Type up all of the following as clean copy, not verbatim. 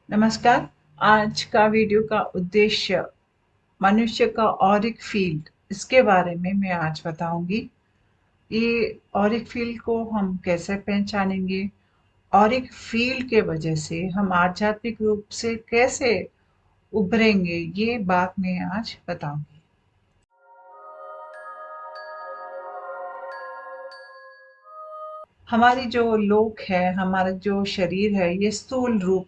नमस्कार। आज का वीडियो का उद्देश्य मनुष्य का ऑरिक फील्ड, इसके बारे में मैं आज बताऊंगी। ये ऑरिक फील्ड को हम कैसे पहचानेंगे, ऑरिक फील्ड के वजह से हम आध्यात्मिक रूप से कैसे उभरेंगे, ये बात मैं आज बताऊंगी। हमारी जो लोक है, हमारा जो शरीर है, ये स्थूल रूप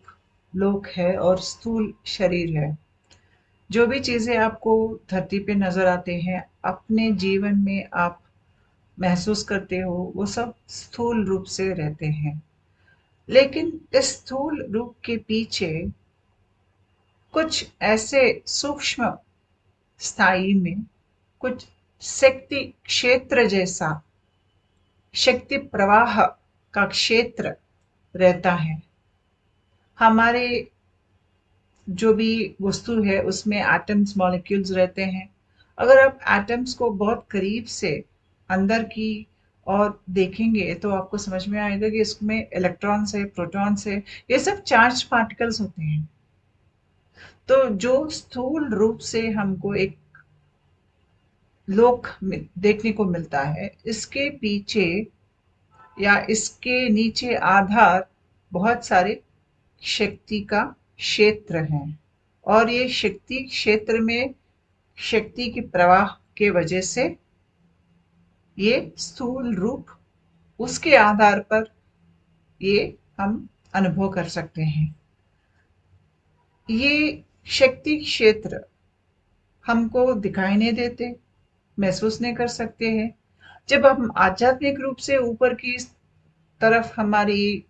लोक है और स्थूल शरीर है। जो भी चीजें आपको धरती पे नजर आते हैं, अपने जीवन में आप महसूस करते हो, वो सब स्थूल रूप से रहते हैं। लेकिन इस स्थूल रूप के पीछे कुछ ऐसे सूक्ष्म स्थायी में कुछ शक्ति क्षेत्र जैसा शक्ति प्रवाह का क्षेत्र रहता है। हमारे जो भी वस्तु है उसमें एटम्स मॉलिक्यूल्स रहते हैं। अगर आप एटम्स को बहुत करीब से अंदर की और देखेंगे तो आपको समझ में आएगा कि इसमें इलेक्ट्रॉन्स है, प्रोटॉन्स है, ये सब चार्ज पार्टिकल्स होते हैं। तो जो स्थूल रूप से हमको एक लोक देखने को मिलता है, इसके पीछे या इसके नीचे आधार बहुत सारे शक्ति का क्षेत्र है। और ये शक्ति क्षेत्र में शक्ति के प्रवाह के वजह से ये स्थूल रूप, उसके आधार पर ये हम अनुभव कर सकते हैं। ये शक्ति क्षेत्र हमको दिखाई नहीं देते, महसूस नहीं कर सकते हैं। जब हम आध्यात्मिक रूप से ऊपर की तरफ हमारी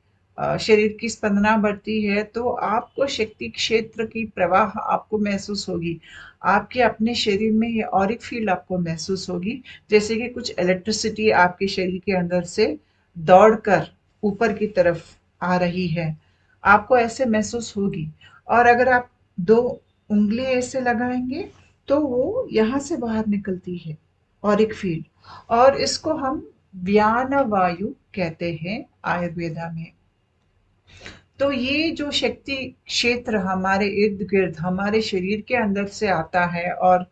शरीर की स्पंदना बढ़ती है तो आपको शक्ति क्षेत्र की प्रवाह आपको महसूस होगी। आपके अपने शरीर में ये ऑरिक फील्ड आपको महसूस होगी, जैसे कि कुछ इलेक्ट्रिसिटी आपके शरीर के अंदर से दौड़कर ऊपर की तरफ आ रही है, आपको ऐसे महसूस होगी। और अगर आप दो उंगली ऐसे लगाएंगे तो वो यहाँ से बाहर निकलती है, ऑरिक फील्ड। और इसको हम व्यान वायु कहते हैं आयुर्वेदा में। तो ये जो शक्ति क्षेत्र हमारे इर्द गिर्द हमारे शरीर के अंदर से आता है और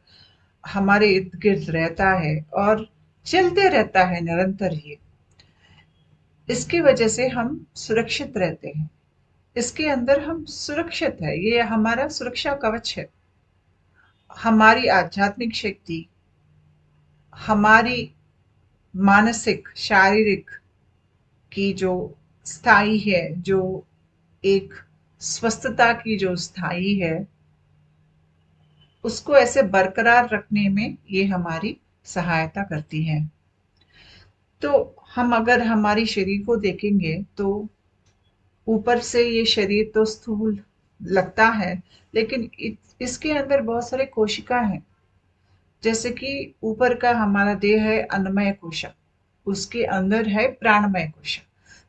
हमारे इर्द गिर्द रहता है और चलते रहता है निरंतर ही, इसकी वजह से हम सुरक्षित रहते हैं। इसके अंदर हम सुरक्षित है, ये हमारा सुरक्षा कवच है। हमारी आध्यात्मिक शक्ति, हमारी मानसिक शारीरिक की जो स्थाई है, जो एक स्वस्थता की जो स्थाई है, उसको ऐसे बरकरार रखने में ये हमारी सहायता करती है। तो हम अगर हमारी शरीर को देखेंगे तो ऊपर से ये शरीर तो स्थूल लगता है, लेकिन इसके अंदर बहुत सारे कोशिका हैं। जैसे कि ऊपर का हमारा देह है अन्नमय कोशा, उसके अंदर है प्राणमय कोशा।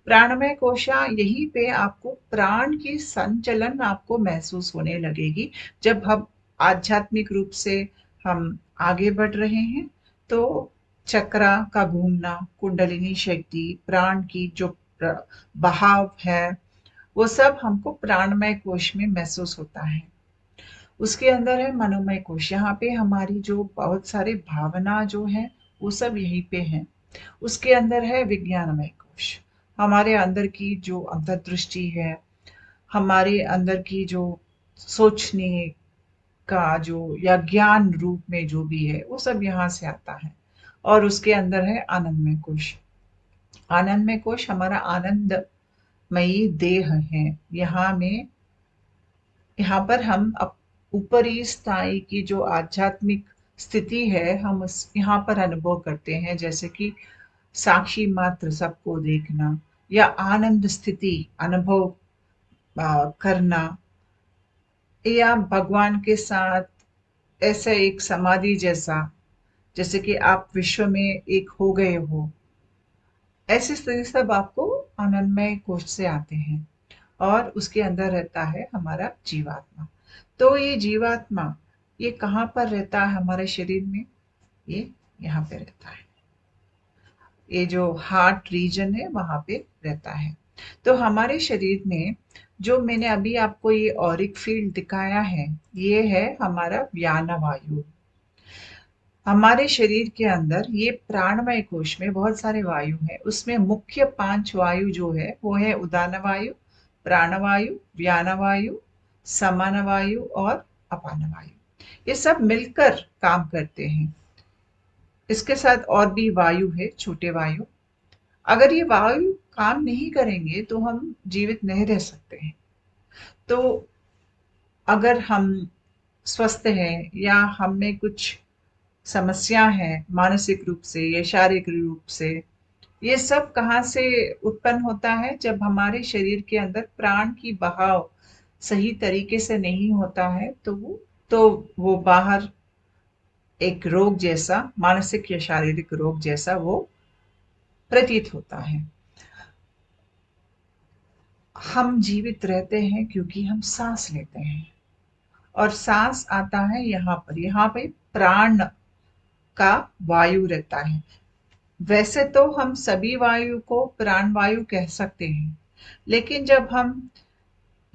प्राणमय कोशा, यहीं पे आपको प्राण की संचलन आपको महसूस होने लगेगी। जब हम आध्यात्मिक रूप से हम आगे बढ़ रहे हैं तो चक्रा का घूमना, कुंडलिनी शक्ति, प्राण की जो बहाव है, वो सब हमको प्राणमय कोश में महसूस होता है। उसके अंदर है मनोमय कोश, यहाँ पे हमारी जो बहुत सारे भावना जो है वो सब यहीं पे है। उसके अंदर है विज्ञानमय कोश, हमारे अंदर की जो अंतर्दृष्टि है, हमारे अंदर की जो सोचने का जो या ज्ञान रूप में जो भी है वो सब यहाँ से आता है। और उसके अंदर है आनंदमय कोश। आनंदमय कोश हमारा आनंदमयी देह है। यहाँ पर हम ऊपरी स्थाई की जो आध्यात्मिक स्थिति है, हम उस यहाँ पर अनुभव करते हैं, जैसे कि साक्षी मात्र सबको देखना या आनंद स्थिति अनुभव करना, या भगवान के साथ ऐसा एक समाधि जैसा, जैसे कि आप विश्व में एक हो गए हो। ऐसी स्थिति सब आपको आनंदमय कोश से आते हैं। और उसके अंदर रहता है हमारा जीवात्मा। तो ये जीवात्मा, ये कहाँ पर रहता है हमारे शरीर में? ये यहाँ पे रहता है, ये जो हार्ट रीजन है वहां पे रहता है। तो हमारे शरीर में जो मैंने अभी आपको ये ऑरिक फील्ड दिखाया है, ये है हमारा व्यान वायु। हमारे शरीर के अंदर ये प्राणमय कोश में बहुत सारे वायु हैं। उसमें मुख्य 5 वायु जो है वो है उदान वायु, प्राणवायु, व्यान वायु, समान वायु और अपान वायु। ये सब मिलकर काम करते हैं। इसके साथ और भी वायु है, छोटे वायु। अगर ये वायु काम नहीं करेंगे तो हम जीवित नहीं रह सकते हैं। तो अगर हम स्वस्थ हैं या हम में कुछ समस्या है मानसिक रूप से या शारीरिक रूप से, ये सब कहाँ से उत्पन्न होता है? जब हमारे शरीर के अंदर प्राण की बहाव सही तरीके से नहीं होता है तो वो बाहर एक रोग जैसा, मानसिक या शारीरिक रोग जैसा वो प्रतीत होता है। हम जीवित रहते हैं क्योंकि हम सांस लेते हैं, और सांस आता है यहाँ पे प्राण का वायु रहता है। वैसे तो हम सभी वायु को प्राण वायु कह सकते हैं, लेकिन जब हम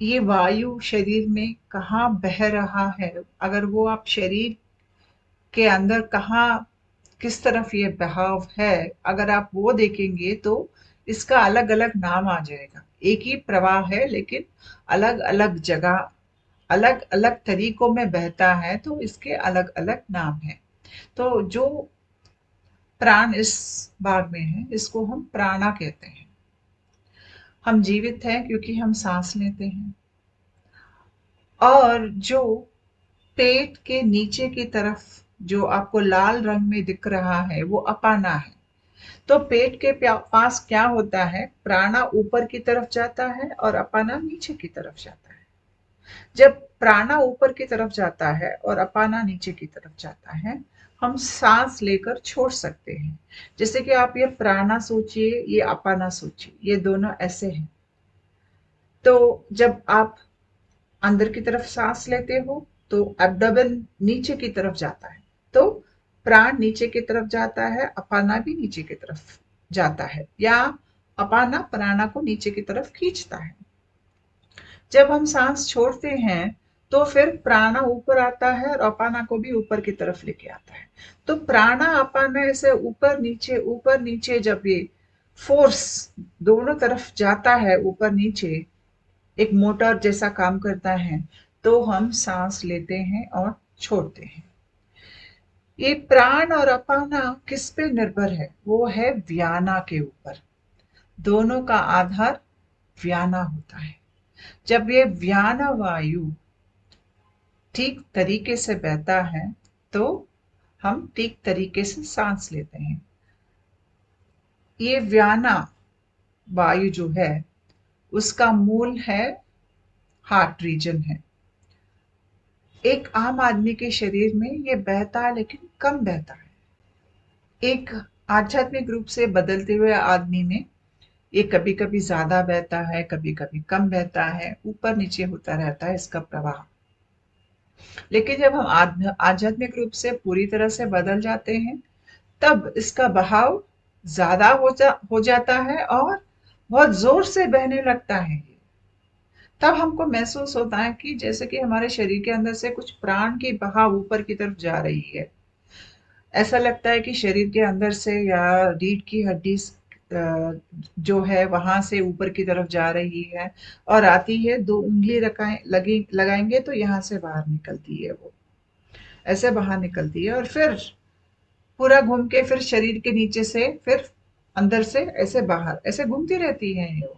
ये वायु शरीर में कहाँ बह रहा है, अगर वो आप शरीर के अंदर कहाँ किस तरफ ये बहाव है, अगर आप वो देखेंगे तो इसका अलग अलग नाम आ जाएगा। एक ही प्रवाह है लेकिन अलग अलग जगह अलग अलग तरीकों में बहता है, तो इसके अलग अलग नाम है। तो जो प्राण इस भाग में है इसको हम प्राणा कहते हैं। हम जीवित हैं क्योंकि हम सांस लेते हैं। और जो पेट के नीचे की तरफ जो आपको लाल रंग में दिख रहा है वो अपाना है। तो पेट के पास क्या होता है, प्राणा ऊपर की तरफ जाता है और अपाना नीचे की तरफ जाता है। जब प्राणा ऊपर की तरफ जाता है और अपाना नीचे की तरफ जाता है, हम सांस लेकर छोड़ सकते हैं। जैसे कि आप ये प्राणा सोचिए, ये अपाना सोचिए, ये दोनों ऐसे हैं। तो जब आप अंदर की तरफ सांस लेते हो तो एब्डोमेन नीचे की तरफ जाता है, तो प्राण नीचे की तरफ जाता है, अपाना भी नीचे की तरफ जाता है, या अपाना प्राणा को नीचे की तरफ खींचता है। जब हम सांस छोड़ते हैं तो फिर प्राणा ऊपर आता है और अपाना को भी ऊपर की तरफ लेके आता है। तो प्राणा अपाना ऐसे ऊपर नीचे जब ये फोर्स दोनों तरफ जाता है, ऊपर नीचे एक मोटर जैसा काम करता है, तो हम सांस लेते हैं और छोड़ते हैं। ये प्राण और अपाना किस पे निर्भर है? वो है व्याना के ऊपर। दोनों का आधार व्याना होता है। जब ये व्याना वायु ठीक तरीके से बहता है तो हम ठीक तरीके से सांस लेते हैं। ये व्याना वायु जो है उसका मूल है हार्ट रीजन है। एक आम आदमी के शरीर में ये बहता है लेकिन कम बहता है। एक आध्यात्मिक रूप से बदलते हुए आदमी में ये कभी कभी ज्यादा बहता है, कभी कभी कम बहता है, ऊपर नीचे होता रहता है इसका प्रवाह। लेकिन जब हम आध्यात्मिक रूप से पूरी तरह से बदल जाते हैं तब इसका बहाव ज्यादा हो जाता है और बहुत जोर से बहने लगता है। तब हमको महसूस होता है कि जैसे कि हमारे शरीर के अंदर से कुछ प्राण की बहाव ऊपर की तरफ जा रही है। ऐसा लगता है कि शरीर के अंदर से या रीढ़ की हड्डी जो है वहां से ऊपर की तरफ जा रही है और आती है, 2 उंगली लगाएंगे तो यहाँ से बाहर निकलती है, वो ऐसे बाहर निकलती है और फिर पूरा घूम के फिर शरीर के नीचे से फिर अंदर से ऐसे बाहर ऐसे घूमती रहती है ये।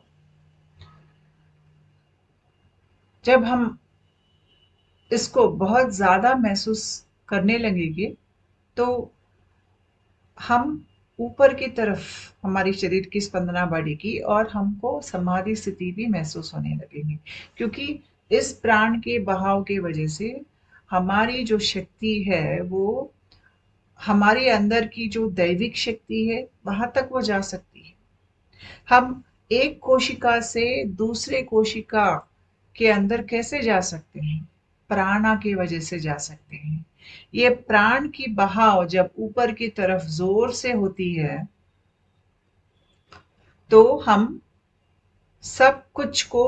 जब हम इसको बहुत ज्यादा महसूस करने लगेंगे तो हम ऊपर की तरफ हमारी शरीर की स्पंदना बढ़ेगी और हमको समाधि स्थिति भी महसूस होने लगेगी, क्योंकि इस प्राण के बहाव के वजह से हमारी जो शक्ति है वो हमारे अंदर की जो दैविक शक्ति है वहां तक वो जा सकती है। हम एक कोशिका से दूसरे कोशिका के अंदर कैसे जा सकते हैं? प्राणा की वजह से जा सकते हैं। ये प्राण की बहाव जब ऊपर की तरफ जोर से होती है तो हम सब कुछ को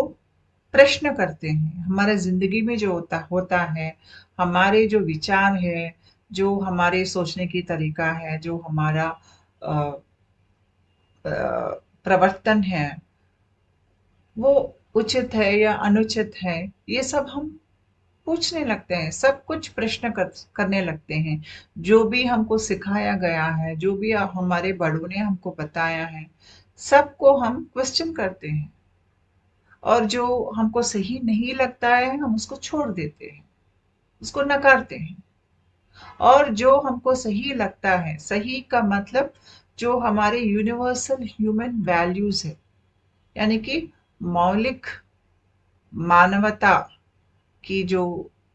प्रश्न करते हैं। हमारे ज़िंदगी में जो होता होता है, हमारे जो विचार है, जो हमारे सोचने की तरीका है, जो हमारा अ अ, प्रवर्तन है, वो उचित है या अनुचित है, ये सब हम पूछने लगते हैं, सब कुछ करने लगते हैं। जो भी हमको सिखाया गया है, जो भी हमारे बड़ों ने हमको बताया है, सबको हम क्वेश्चन करते हैं। और जो हमको सही नहीं लगता है, हम उसको छोड़ देते हैं, उसको नकारते हैं। और जो हमको सही लगता है, सही का मतलब जो हमारे यूनिवर्सल ह्यूमन वैल्यूज है, यानी कि मौलिक मानवता की जो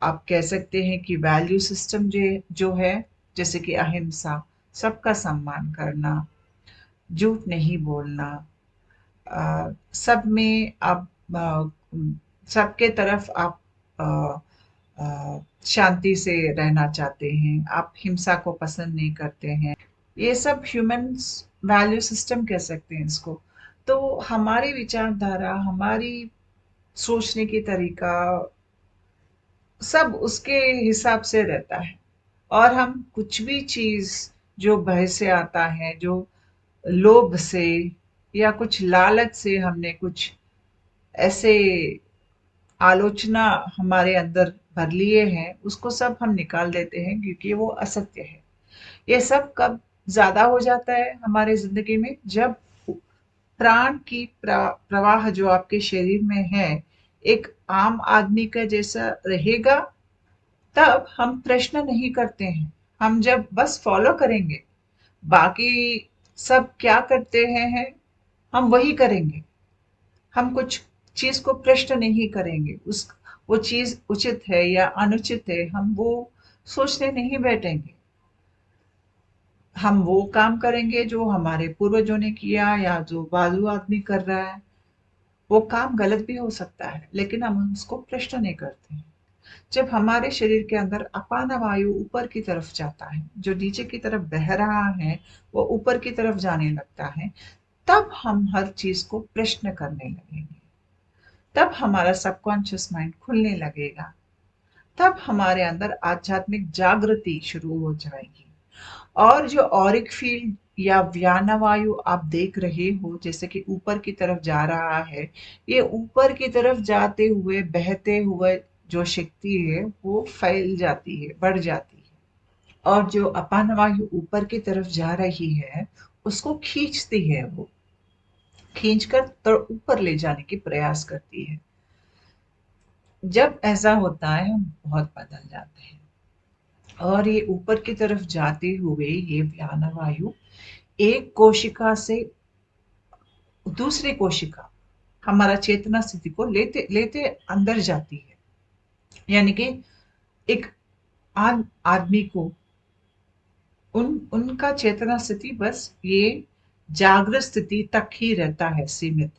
आप कह सकते हैं कि वैल्यू सिस्टम जो है, जैसे कि अहिंसा, सबका सम्मान करना, झूठ नहीं बोलना, सब में आप सबके तरफ आप शांति से रहना चाहते हैं, आप हिंसा को पसंद नहीं करते हैं। ये सब ह्यूमन वैल्यू सिस्टम कह सकते हैं इसको। तो हमारी विचारधारा, हमारी सोचने की तरीका, सब उसके हिसाब से रहता है। और हम कुछ भी चीज जो भय से आता है, जो लोभ से या कुछ लालच से हमने कुछ ऐसे आलोचना हमारे अंदर भर लिए हैं, उसको सब हम निकाल देते हैं क्योंकि वो असत्य है। ये सब कब ज्यादा हो जाता है हमारे जिंदगी में, जब प्राण की प्रवाह जो आपके शरीर में है, एक आम आदमी का जैसा रहेगा, तब हम प्रश्न नहीं करते हैं। हम जब बस फॉलो करेंगे, बाकी सब क्या करते हैं हम वही करेंगे। हम कुछ चीज को प्रश्न नहीं करेंगे, उस वो चीज उचित है या अनुचित है, हम वो सोचने नहीं बैठेंगे। हम वो काम करेंगे जो हमारे पूर्वजों ने किया या जो बाजू आदमी कर रहा है। वो काम गलत भी हो सकता है, लेकिन हम उसको प्रश्न नहीं करते हैं। जब हमारे शरीर के अंदर अपान वायु ऊपर की तरफ जाता है, जो नीचे की तरफ बह रहा है वो ऊपर की तरफ जाने लगता है, तब हम हर चीज को प्रश्न करने लगेंगे। तब हमारा सबकॉन्शियस माइंड खुलने लगेगा। तब हमारे अंदर आध्यात्मिक जागृति शुरू हो जाएगी। और जो ऑरिक फील्ड या व्यानवायु आप देख रहे हो, जैसे कि ऊपर की तरफ जा रहा है, ये ऊपर की तरफ जाते हुए, बहते हुए जो शक्ति है वो फैल जाती है, बढ़ जाती है। और जो अपान वायु ऊपर की तरफ जा रही है, उसको खींचती है, वो खींचकर तो ऊपर ले जाने की प्रयास करती है। जब ऐसा होता है, हम बहुत बदल जाते हैं। और ये ऊपर की तरफ जाते हुए ये व्यानवायु एक कोशिका से दूसरी कोशिका, हमारा चेतना स्थिति को लेते लेते अंदर जाती है। यानी कि एक आदमी को उनका चेतना स्थिति बस ये जागृत स्थिति तक ही रहता है सीमित।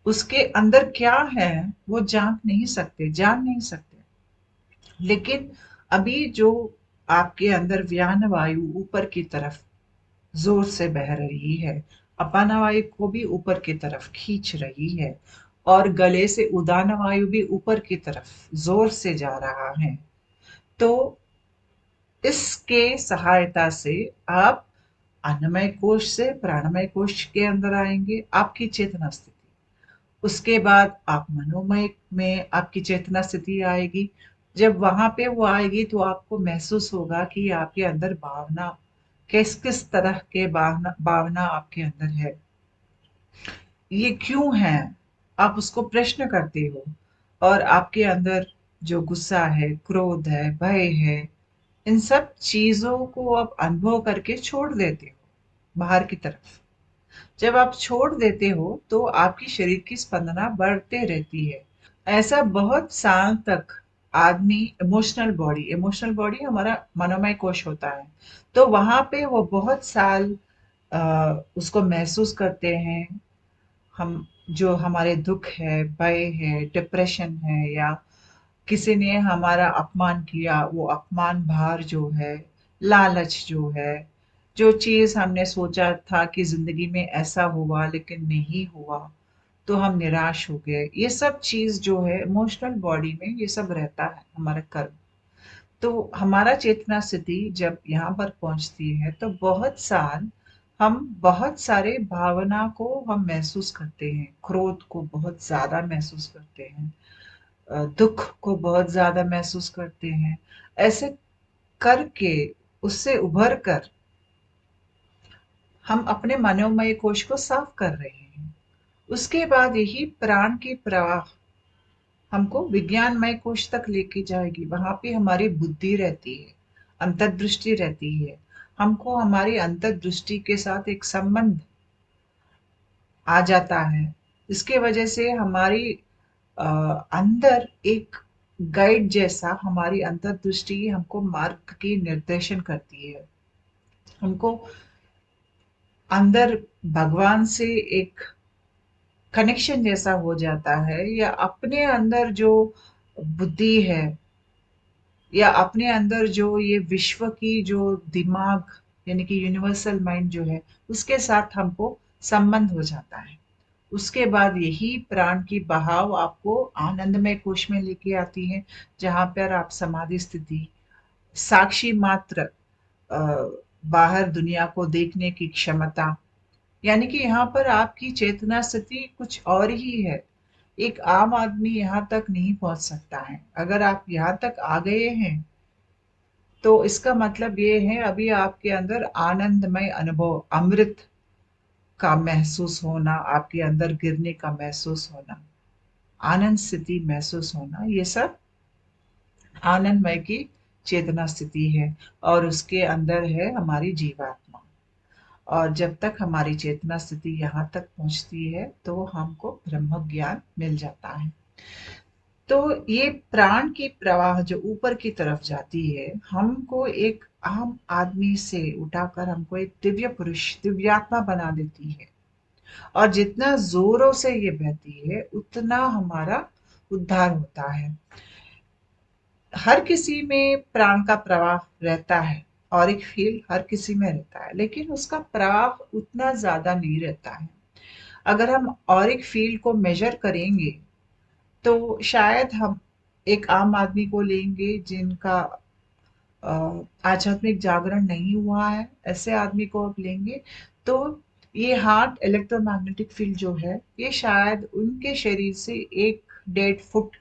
उसके अंदर क्या है वो जान नहीं सकते। लेकिन अभी जो आपके अंदर व्यान वायु ऊपर की तरफ जोर से बह रही है, अपान वायु को भी ऊपर की तरफ खींच रही है, और गले से उदान वायु भी ऊपर की तरफ जोर से जा रहा है। तो इसके सहायता से आप अन्नमय कोश से प्राणमय कोश के अंदर आएंगे, आपकी चेतना स्थिति। उसके बाद आप मनोमय में आपकी चेतना स्थिति आएगी। जब वहां पे वो आएगी तो आपको महसूस होगा कि आपके अंदर भावना, किस किस तरह के भावना आपके अंदर है, ये क्यों है, आप उसको प्रश्न करते हो। और आपके अंदर जो गुस्सा है, क्रोध है, भय है, इन सब चीजों को आप अनुभव करके छोड़ देते हो बाहर की तरफ। जब आप छोड़ देते हो तो आपकी शरीर की स्पंदना बढ़ते रहती है। ऐसा बहुत साल तक आदमी इमोशनल बॉडी हमारा मनोमय कोश होता है, तो वहां पे वो बहुत साल उसको महसूस करते हैं। हम जो हमारे दुख है, भय है, डिप्रेशन है, या किसी ने हमारा अपमान किया, वो अपमान भार जो है, लालच जो है, जो चीज हमने सोचा था कि जिंदगी में ऐसा हुआ लेकिन नहीं हुआ, तो हम निराश हो गए। ये सब चीज़ जो है इमोशनल बॉडी में ये सब रहता है, हमारा कर्म। तो हमारा चेतना स्थिति जब यहाँ पर पहुँचती है तो बहुत साल हम बहुत सारे भावना को हम महसूस करते हैं। क्रोध को बहुत ज़्यादा महसूस करते हैं, दुःख को बहुत ज़्यादा महसूस करते हैं। ऐसे करके उससे उभर कर हम अपने मनोमय कोश को साफ कर रहे हैं। उसके बाद यही प्राण की प्रवाह हमको विज्ञानमय कोश तक लेके जाएगी। वहां पे हमारी बुद्धि रहती है, अंतर्दृष्टि रहती है। हमको हमारी अंतर्दृष्टि के साथ एक संबंध आ जाता है। इसके वजह से हमारी अंदर एक गाइड जैसा हमारी अंतर्दृष्टि हमको मार्ग की निर्देशन करती है। हमको अंदर भगवान से एक कनेक्शन जैसा हो जाता है, या अपने अंदर जो बुद्धि है, या अपने अंदर जो ये विश्व की जो दिमाग यानी कि यूनिवर्सल माइंड जो है, उसके साथ हमको संबंध हो जाता है। उसके बाद यही प्राण की बहाव आपको आनंदमय कोश में लेके आती है, जहां पर आप समाधि स्थिति, साक्षी मात्र, बाहर दुनिया को देखने की क्षमता, यानी कि यहाँ पर आपकी चेतना स्थिति कुछ और ही है। एक आम आदमी यहाँ तक नहीं पहुंच सकता है। अगर आप यहाँ तक आ गए हैं तो इसका मतलब ये है अभी आपके अंदर आनंदमय अनुभव, अमृत का महसूस होना, आपके अंदर गिरने का महसूस होना, आनंद स्थिति महसूस होना, ये सब आनंदमय की चेतना स्थिति है। और उसके अंदर है हमारी जीवात्मा। और जब तक हमारी चेतना स्थिति यहाँ तक पहुँचती है तो हमको ब्रह्म ज्ञान मिल जाता है। तो ये प्राण की प्रवाह जो ऊपर की तरफ जाती है, हमको एक आम आदमी से उठाकर हमको एक दिव्य पुरुष, दिव्यात्मा बना देती है। और जितना जोरों से ये बहती है उतना हमारा उद्धार होता है। हर किसी में प्राण का प्रवाह रहता है, और एक फील हर किसी में रहता है, लेकिन उसका प्रवाह उतना ज्यादा नहीं रहता है। अगर हम और एक फील्ड को मेजर करेंगे तो शायद हम एक आम आदमी को लेंगे जिनका आध्यात्मिक जागरण नहीं हुआ है, ऐसे आदमी को आप लेंगे तो ये हार्ट इलेक्ट्रोमैग्नेटिक फील्ड जो है ये शायद उनके शरीर से 1-1.5 फुट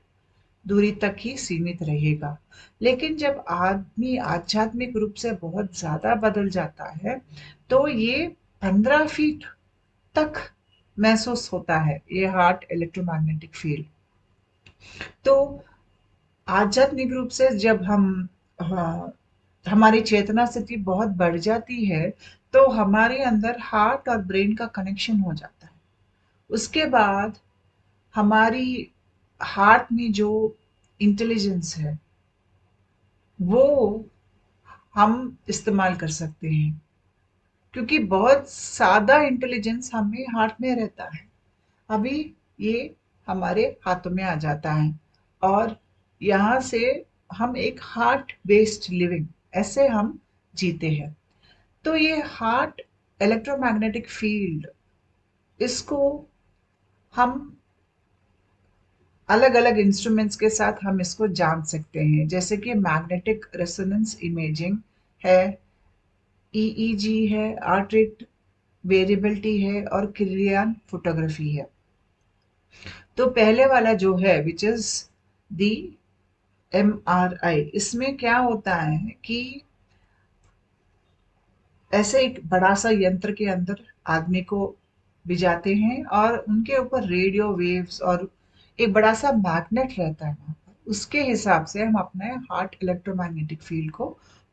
दूरी तक ही सीमित रहेगा। लेकिन जब आदमी आध्यात्मिक रूप से बहुत ज्यादा बदल जाता है तो ये 15 फीट तक महसूस होता है, ये हार्ट इलेक्ट्रोमैग्नेटिक फील्ड। तो आध्यात्मिक रूप से जब हम, हाँ, हमारी चेतना स्थिति बहुत बढ़ जाती है तो हमारे अंदर हार्ट और ब्रेन का कनेक्शन हो जाता है। उसके बाद हमारी हार्ट में जो इंटेलिजेंस है वो हम इस्तेमाल कर सकते हैं, क्योंकि बहुत सादा इंटेलिजेंस हमें हार्ट में रहता है। अभी ये हमारे हाथों में आ जाता है, और यहाँ से हम एक हार्ट बेस्ड लिविंग ऐसे हम जीते हैं। तो ये हार्ट इलेक्ट्रोमैग्नेटिक फील्ड, इसको हम अलग अलग इंस्ट्रूमेंट्स के साथ हम इसको जान सकते हैं, जैसे कि मैग्नेटिक रेजोनेंस इमेजिंग है, ईईजी है, आर्ट रेट वेरिएबिलिटी है, और क्रिलियन फोटोग्राफी है। तो पहले वाला जो है विच इज दी एमआरआई, इसमें क्या होता है कि ऐसे एक बड़ा सा यंत्र के अंदर आदमी को भिजाते हैं, और उनके ऊपर रेडियो वेव्स और एक बड़ा सा मैग्नेट रहता है वहां पर। उसके हिसाब से हम अपने हार्ट इलेक्ट्रोमैग्नेटिक फील्ड को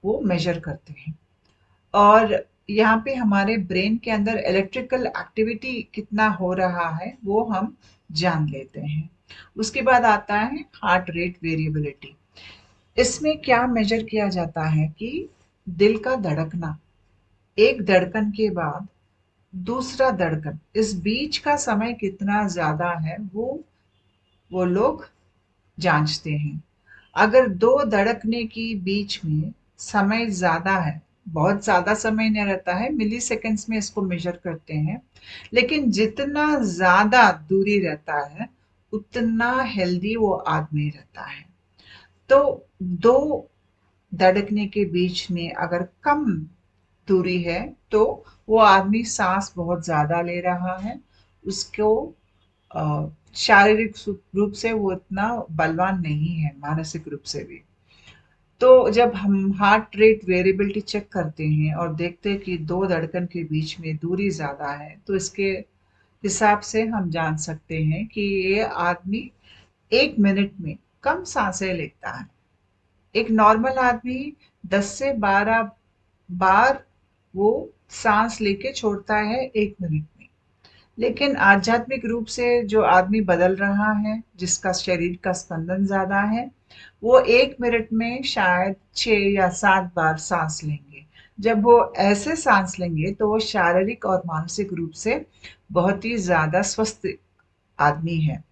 वो मेजर करते हैं। और यहाँ पे हमारे ब्रेन के अंदर इलेक्ट्रिकल एक्टिविटी कितना हो रहा है वो हम जान लेते हैं। उसके बाद आता है हार्ट रेट वेरिएबिलिटी। इसमें क्या मेजर किया जाता है कि दिल का धड़कना, एक धड़कन के बाद दूसरा धड़कन, इस बीच का समय कितना ज्यादा है वो लोग जांचते हैं। अगर दो धड़कने की बीच में समय ज्यादा है बहुत ज़्यादा समय नहीं रहता है, मिली सेकेंड्स में इसको मेजर करते हैं। लेकिन जितना ज़्यादा दूरी रहता है, उतना हेल्दी वो आदमी रहता है। तो दो धड़कने के बीच में अगर कम दूरी है, तो वो आदमी सांस बहुत ज़्यादा ले रहा है। उसको शारीरिक रूप से वो इतना बलवान नहीं है, मानसिक रूप से भी। तो जब हम हार्ट रेट वेरिएबिलिटी चेक करते हैं और देखते हैं कि दो धड़कन के बीच में दूरी ज़्यादा है, तो इसके हिसाब से हम जान सकते हैं कि ये आदमी 1 मिनट में कम सांसें लेता है। एक नॉर्मल आदमी 10 से 12 बार वो सांस लेके छोड़ता है 1 मिनट में। लेकिन आध्यात्मिक रूप से जो आदमी बदल रहा है, जिसका शरीर का स्पंदन ज्यादा है, वो 1 मिनट में शायद 6 या 7 बार सांस लेंगे। जब वो ऐसे सांस लेंगे तो वो शारीरिक और मानसिक रूप से बहुत ही ज्यादा स्वस्थ आदमी है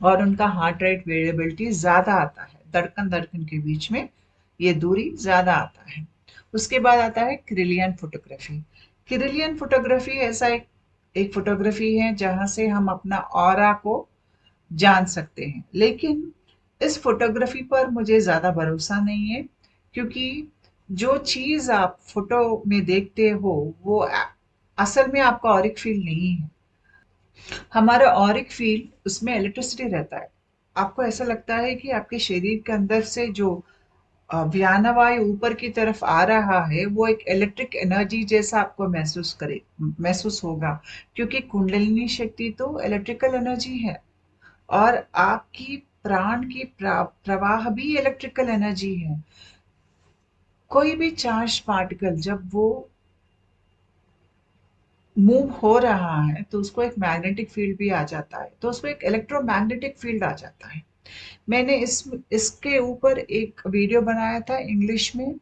और उनका हार्ट रेट वेरिएबिलिटी ज्यादा आता है। धड़कन धड़कन के बीच में ये दूरी ज्यादा आता है। उसके बाद आता है क्रिलियन फोटोग्राफी। क्रिलियन फोटोग्राफी ऐसा एक फोटोग्राफी है जहां से हम अपना ऑरा को जान सकते हैं। लेकिन इस फोटोग्राफी पर मुझे ज्यादा भरोसा नहीं है, क्योंकि जो चीज आप फोटो में देखते हो वो असल में आपका ऑरिक फील्ड नहीं है। हमारा ऑरिक फील्ड, उसमें इलेक्ट्रिसिटी रहता है। आपको ऐसा लगता है कि आपके शरीर के अंदर से जो व्याना वायु ऊपर की तरफ आ रहा है, वो एक इलेक्ट्रिक एनर्जी जैसा आपको महसूस होगा, क्योंकि कुंडलिनी शक्ति तो इलेक्ट्रिकल एनर्जी है और आपकी प्राण की प्रवाह भी इलेक्ट्रिकल एनर्जी है। कोई भी चार्ज पार्टिकल जब वो मूव हो रहा है तो उसको एक मैग्नेटिक फील्ड भी आ जाता है, तो उसको एक इलेक्ट्रोमैग्नेटिक फील्ड आ जाता है। मैंने इसके ऊपर एक वीडियो बनाया था इंग्लिश में।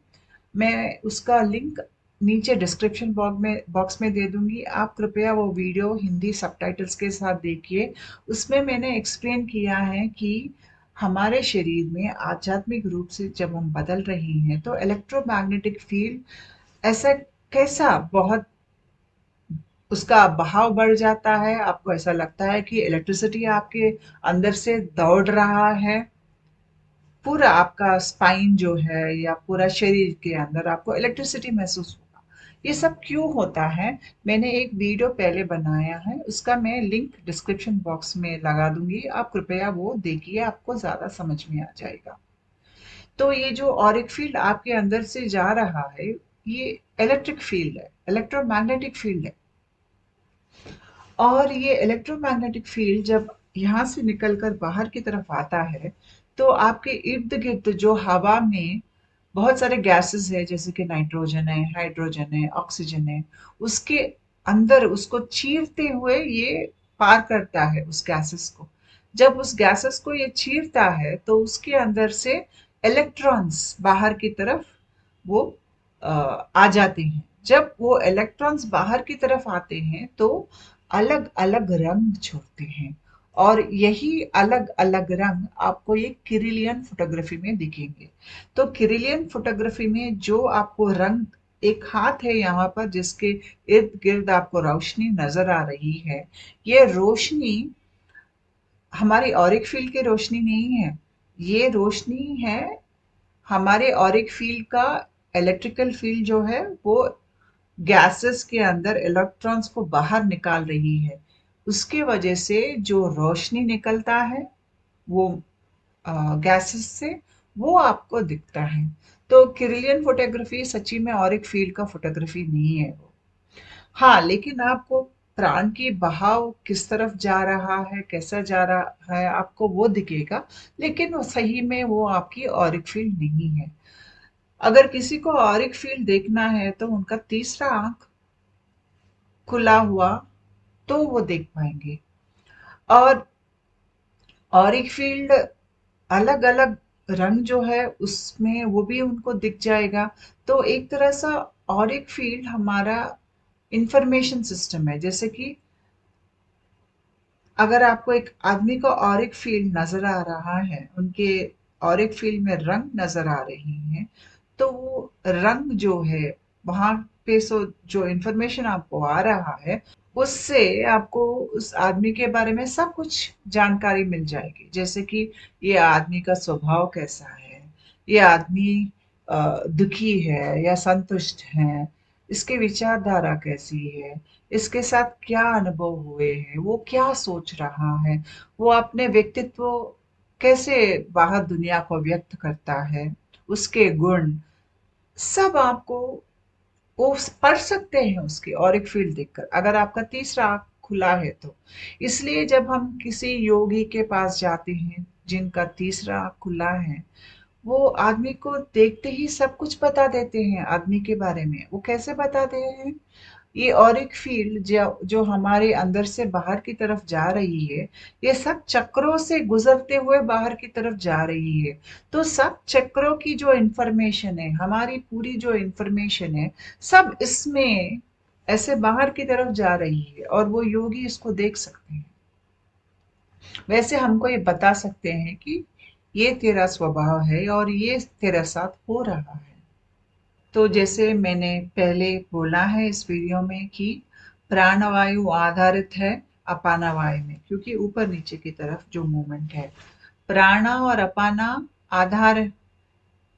मैं उसका लिंक नीचे डिस्क्रिप्शन बॉक्स में दे दूंगी। आप कृपया वो वीडियो हिंदी सबटाइटल्स के साथ देखिए। उसमें मैंने एक्सप्लेन किया है कि हमारे शरीर में आध्यात्मिक रूप से जब हम बदल रहे हैं तो इलेक्ट्रोमैग्नेटिक फील्ड ऐसा कैसा बहुत उसका बहाव बढ़ जाता है। आपको ऐसा लगता है कि इलेक्ट्रिसिटी आपके अंदर से दौड़ रहा है। पूरा आपका स्पाइन जो है या पूरा शरीर के अंदर आपको इलेक्ट्रिसिटी महसूस होगा। ये सब क्यों होता है, मैंने एक वीडियो पहले बनाया है, उसका मैं लिंक डिस्क्रिप्शन बॉक्स में लगा दूंगी। आप कृपया वो देखिए, आपको ज्यादा समझ में आ जाएगा। तो ये जो ऑरिक फील्ड आपके अंदर से जा रहा है, ये इलेक्ट्रिक फील्ड है, इलेक्ट्रोमैग्नेटिक फील्ड है। और ये इलेक्ट्रोमैग्नेटिक फील्ड जब यहाँ से निकलकर बाहर की तरफ आता है, तो आपके इर्द गिर्द जो हवा में बहुत सारे गैसेस है, जैसे कि नाइट्रोजन है, हाइड्रोजन है, ऑक्सीजन है, उसके अंदर उसको चीरते हुए ये पार करता है उस गैसेस को। जब उस गैसेस को ये चीरता है तो उसके अंदर से इलेक्ट्रॉन्स बाहर की तरफ वो आ जाते हैं। जब वो इलेक्ट्रॉन्स बाहर की तरफ आते हैं तो अलग अलग रंग छोड़ते हैं, और यही अलग अलग रंग आपको ये किरिलियन फोटोग्राफी में दिखेंगे। तो किरिलियन फोटोग्राफी में जो आपको रंग, एक हाथ है यहाँ पर जिसके इर्द गिर्द आपको रोशनी नजर आ रही है, ये रोशनी हमारी ऑरिक फील्ड की रोशनी नहीं है। ये रोशनी है हमारे ऑरिक फील्ड का इलेक्ट्रिकल फील्ड जो है वो गैसेस के अंदर इलेक्ट्रॉन्स को बाहर निकाल रही है। उसके वजह से जो रोशनी निकलता है वो गैसेस से, वो आपको दिखता है। तो किरिलियन फोटोग्राफी सच्ची में और एक फील्ड का फोटोग्राफी नहीं है वो। हाँ, लेकिन आपको प्राण की बहाव किस तरफ जा रहा है, कैसा जा रहा है, आपको वो दिखेगा। लेकिन वो सही में वो आपकी ऑरिक फील्ड नहीं है। अगर किसी को ऑरिक फील्ड देखना है तो उनका तीसरा आंख खुला हुआ तो वो देख पाएंगे। और ऑरिक फील्ड अलग अलग रंग जो है उसमें वो भी उनको दिख जाएगा। तो एक तरह सा ऑरिक फील्ड हमारा इंफॉर्मेशन सिस्टम है। जैसे कि अगर आपको एक आदमी का ऑरिक फील्ड नजर आ रहा है, उनके ऑरिक फील्ड में रंग नजर आ रही हैं, तो वो रंग जो है वहां पे जो इंफॉर्मेशन आपको आ रहा है उससे आपको उस आदमी के बारे में सब कुछ जानकारी मिल जाएगी। जैसे कि ये आदमी का स्वभाव कैसा है, ये आदमी दुखी है या संतुष्ट है, इसके विचारधारा कैसी है, इसके साथ क्या अनुभव हुए हैं, वो क्या सोच रहा है, वो अपने व्यक्तित्व कैसे बाहर दुनिया को व्यक्त करता है, उसके गुण सब आपको वो पढ़ सकते हैं उसकी और एक फील्ड देखकर, अगर आपका तीसरा आंख खुला है तो। इसलिए जब हम किसी योगी के पास जाते हैं जिनका तीसरा आंख खुला है, वो आदमी को देखते ही सब कुछ बता देते हैं आदमी के बारे में। वो कैसे बताते हैं? ये और एक फील्ड जो हमारे अंदर से बाहर की तरफ जा रही है, ये सब चक्रों से गुजरते हुए बाहर की तरफ जा रही है। तो सब चक्रों की जो इंफॉर्मेशन है, हमारी पूरी जो इंफॉर्मेशन है, सब इसमें ऐसे बाहर की तरफ जा रही है और वो योगी इसको देख सकते हैं। वैसे हमको ये बता सकते हैं कि ये तेरा स्वभाव है और ये तेरे साथ हो रहा है। तो जैसे मैंने पहले बोला है इस वीडियो में कि प्राणवायु आधारित है अपाना वायु में, क्योंकि ऊपर नीचे की तरफ जो मूवमेंट है, प्राणा और अपाना आधार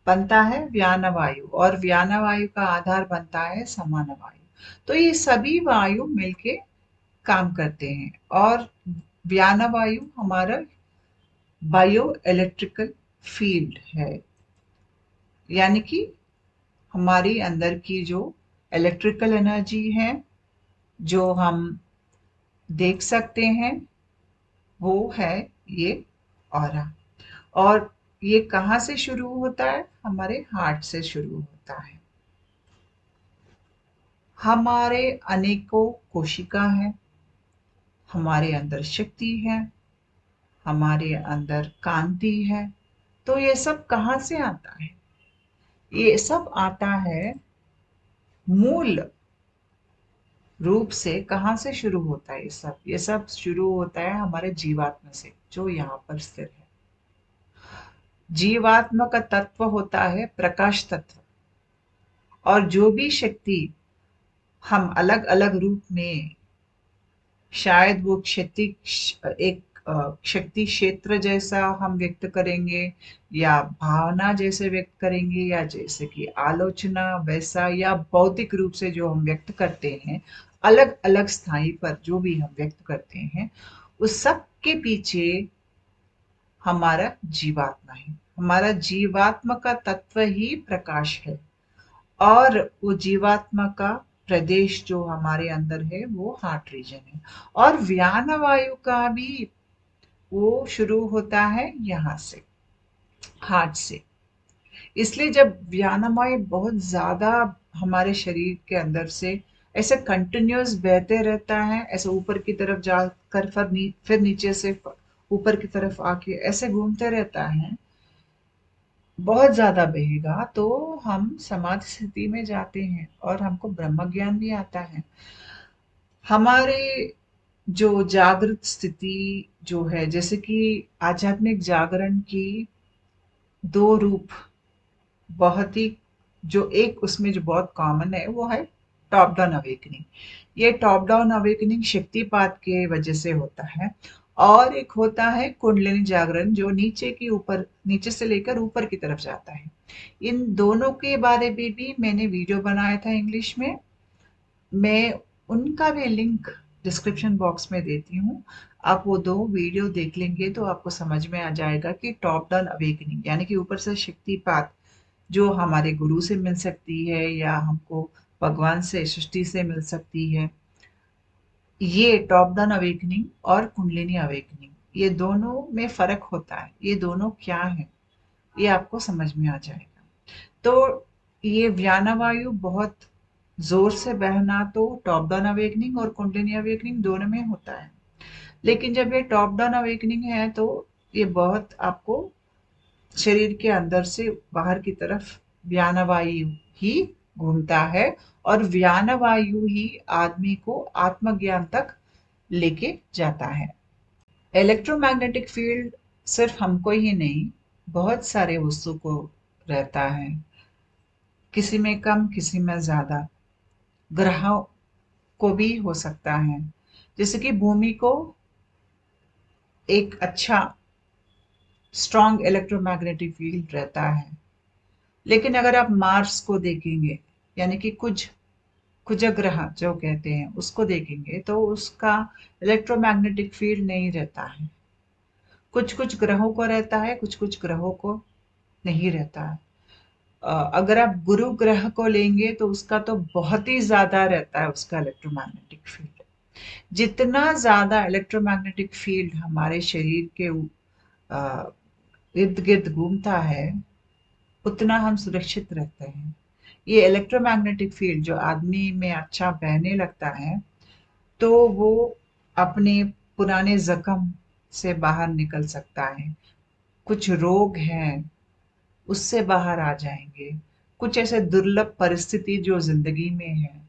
बनता है व्यान वायु, और व्यान वायु का आधार बनता है समान वायु। तो ये सभी वायु मिलके काम करते हैं और व्यान वायु हमारा बायो इलेक्ट्रिकल फील्ड है, यानी कि हमारी अंदर की जो इलेक्ट्रिकल एनर्जी है जो हम देख सकते हैं, वो है ये ऑरा। और ये कहाँ से शुरू होता है? हमारे हार्ट से शुरू होता है। हमारे अनेकों कोशिका है, हमारे अंदर शक्ति है, हमारे अंदर कांति है। तो ये सब कहाँ से आता है? ये सब आता है मूल रूप से। कहाँ से शुरू होता है ये सब शुरू होता है हमारे जीवात्मा से जो यहाँ पर स्थिर है। जीवात्मा का तत्व होता है प्रकाश तत्व, और जो भी शक्ति हम अलग अलग रूप में, शायद वो एक शक्ति क्षेत्र जैसा हम व्यक्त करेंगे, या भावना जैसे व्यक्त करेंगे, या जैसे कि आलोचना वैसा, या भौतिक रूप से जो हम व्यक्त करते हैं, अलग अलग स्थाई पर जो भी हम व्यक्त करते हैं, उस सब के पीछे हमारा जीवात्मा है। हमारा जीवात्मा का तत्व ही प्रकाश है, और वो जीवात्मा का प्रदेश जो हमारे अंदर है वो हार्ट रीजन है। और व्यान वायु का भी वो शुरू होता है यहाँ से, हार्ट से। इसलिए जब व्यान वायु बहुत ज्यादा हमारे शरीर के अंदर से ऐसे कंटिन्यूअस बहते रहता है, ऐसे ऊपर की तरफ जाकर फिर नीचे से ऊपर की तरफ आके ऐसे घूमते रहता है, बहुत ज्यादा बहेगा तो हम समाधि स्थिति में जाते हैं और हमको ब्रह्म ज्ञान भी आता है। हमारे जो जागृत स्थिति जो है, जैसे कि आध्यात्मिक जागरण की दो रूप बहुत ही, जो एक उसमें जो बहुत कॉमन है वो है टॉप डाउन अवेकनिंग। ये टॉप डाउन अवेकनिंग शक्तिपात के वजह से होता है। और एक होता है कुंडलिनी जागरण जो नीचे से लेकर ऊपर की तरफ जाता है। इन दोनों के बारे में भी मैंने वीडियो बनाया था इंग्लिश में। मैं उनका भी लिंक डिस्क्रिप्शन बॉक्स में देती हूँ। आप वो दो वीडियो देख लेंगे तो आपको समझ में आ जाएगा कि टॉप डाउन अवेकनिंग यानी कि ऊपर से शक्तिपात जो हमारे गुरु से मिल सकती है या हमको भगवान से, सृष्टि से मिल सकती है, ये टॉप डाउन अवेकनिंग और कुंडलिनी अवेकनिंग, ये दोनों में फर्क होता है। ये दोनों क्या है ये आपको समझ में आ जाएगा। तो ये व्याना वायु बहुत जोर से बहना तो टॉप डाउन अवेकनिंग और कुंडलिनी अवेकनिंग दोनों में होता है। लेकिन जब ये टॉप डाउन अवेकनिंग है तो ये बहुत आपको शरीर के अंदर से बाहर की तरफ व्याना वायु ही घूमता है, और व्याना वायु ही आदमी को आत्मज्ञान तक लेके जाता है। इलेक्ट्रोमैग्नेटिक फील्ड सिर्फ हमको ही नहीं, बहुत सारे वस्तु को रहता है। किसी में कम, किसी में ज़्यादा। ग्रहों को भी हो सकता है। जैसे कि भूमि को एक अच्छा स्ट्रॉन्ग इलेक्ट्रोमैग्नेटिक फील्ड रहता है। लेकिन अगर आप मार्स को देखेंगे, यानी कि कुछ कुजग्रह जो कहते हैं उसको देखेंगे, तो उसका इलेक्ट्रोमैग्नेटिक फील्ड नहीं रहता है। कुछ कुछ ग्रहों को रहता है, कुछ कुछ ग्रहों को नहीं रहता है। अगर आप गुरु ग्रह को लेंगे तो उसका तो बहुत ही ज्यादा रहता है उसका इलेक्ट्रोमैग्नेटिक फील्ड। जितना ज्यादा इलेक्ट्रोमैग्नेटिक फील्ड हमारे शरीर के इर्द गिर्द घूमता है, उतना हम सुरक्षित रहते हैं। ये इलेक्ट्रोमैग्नेटिक फील्ड जो आदमी में अच्छा बहने लगता है, तो वो अपने पुराने जख्म से बाहर निकल सकता है। कुछ रोग हैं उससे बाहर आ जाएंगे। कुछ ऐसे दुर्लभ परिस्थिति जो जिंदगी में है,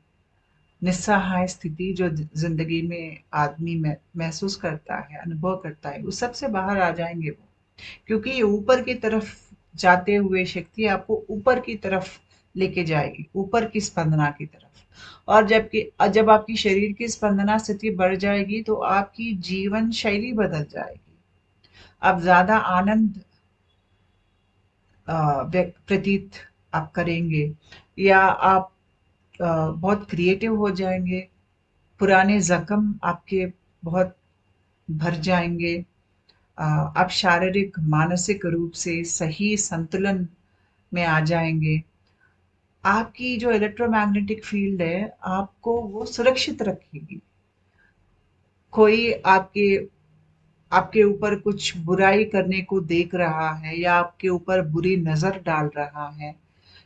निस्सहाय स्थिति जो जिंदगी में आदमी में महसूस करता है, अनुभव करता है, उस सब से बाहर आ जाएंगे वो। क्योंकि ये ऊपर की तरफ जाते हुए शक्ति आपको ऊपर की तरफ लेके जाएगी, ऊपर की स्पंदना की तरफ। और जब आपकी शरीर की स्पंदना स्थिति बढ़ जाएगी तो आपकी जीवन शैली बदल जाएगी। आप ज्यादा आनंद प्रतीत आप करेंगे, या आप बहुत क्रिएटिव हो जाएंगे। पुराने जख्म आपके बहुत भर जाएंगे। आप शारीरिक मानसिक रूप से सही संतुलन में आ जाएंगे। आपकी जो इलेक्ट्रोमैग्नेटिक फील्ड है आपको वो सुरक्षित रखेगी। कोई आपके आपके ऊपर कुछ बुराई करने को देख रहा है, या आपके ऊपर बुरी नजर डाल रहा है,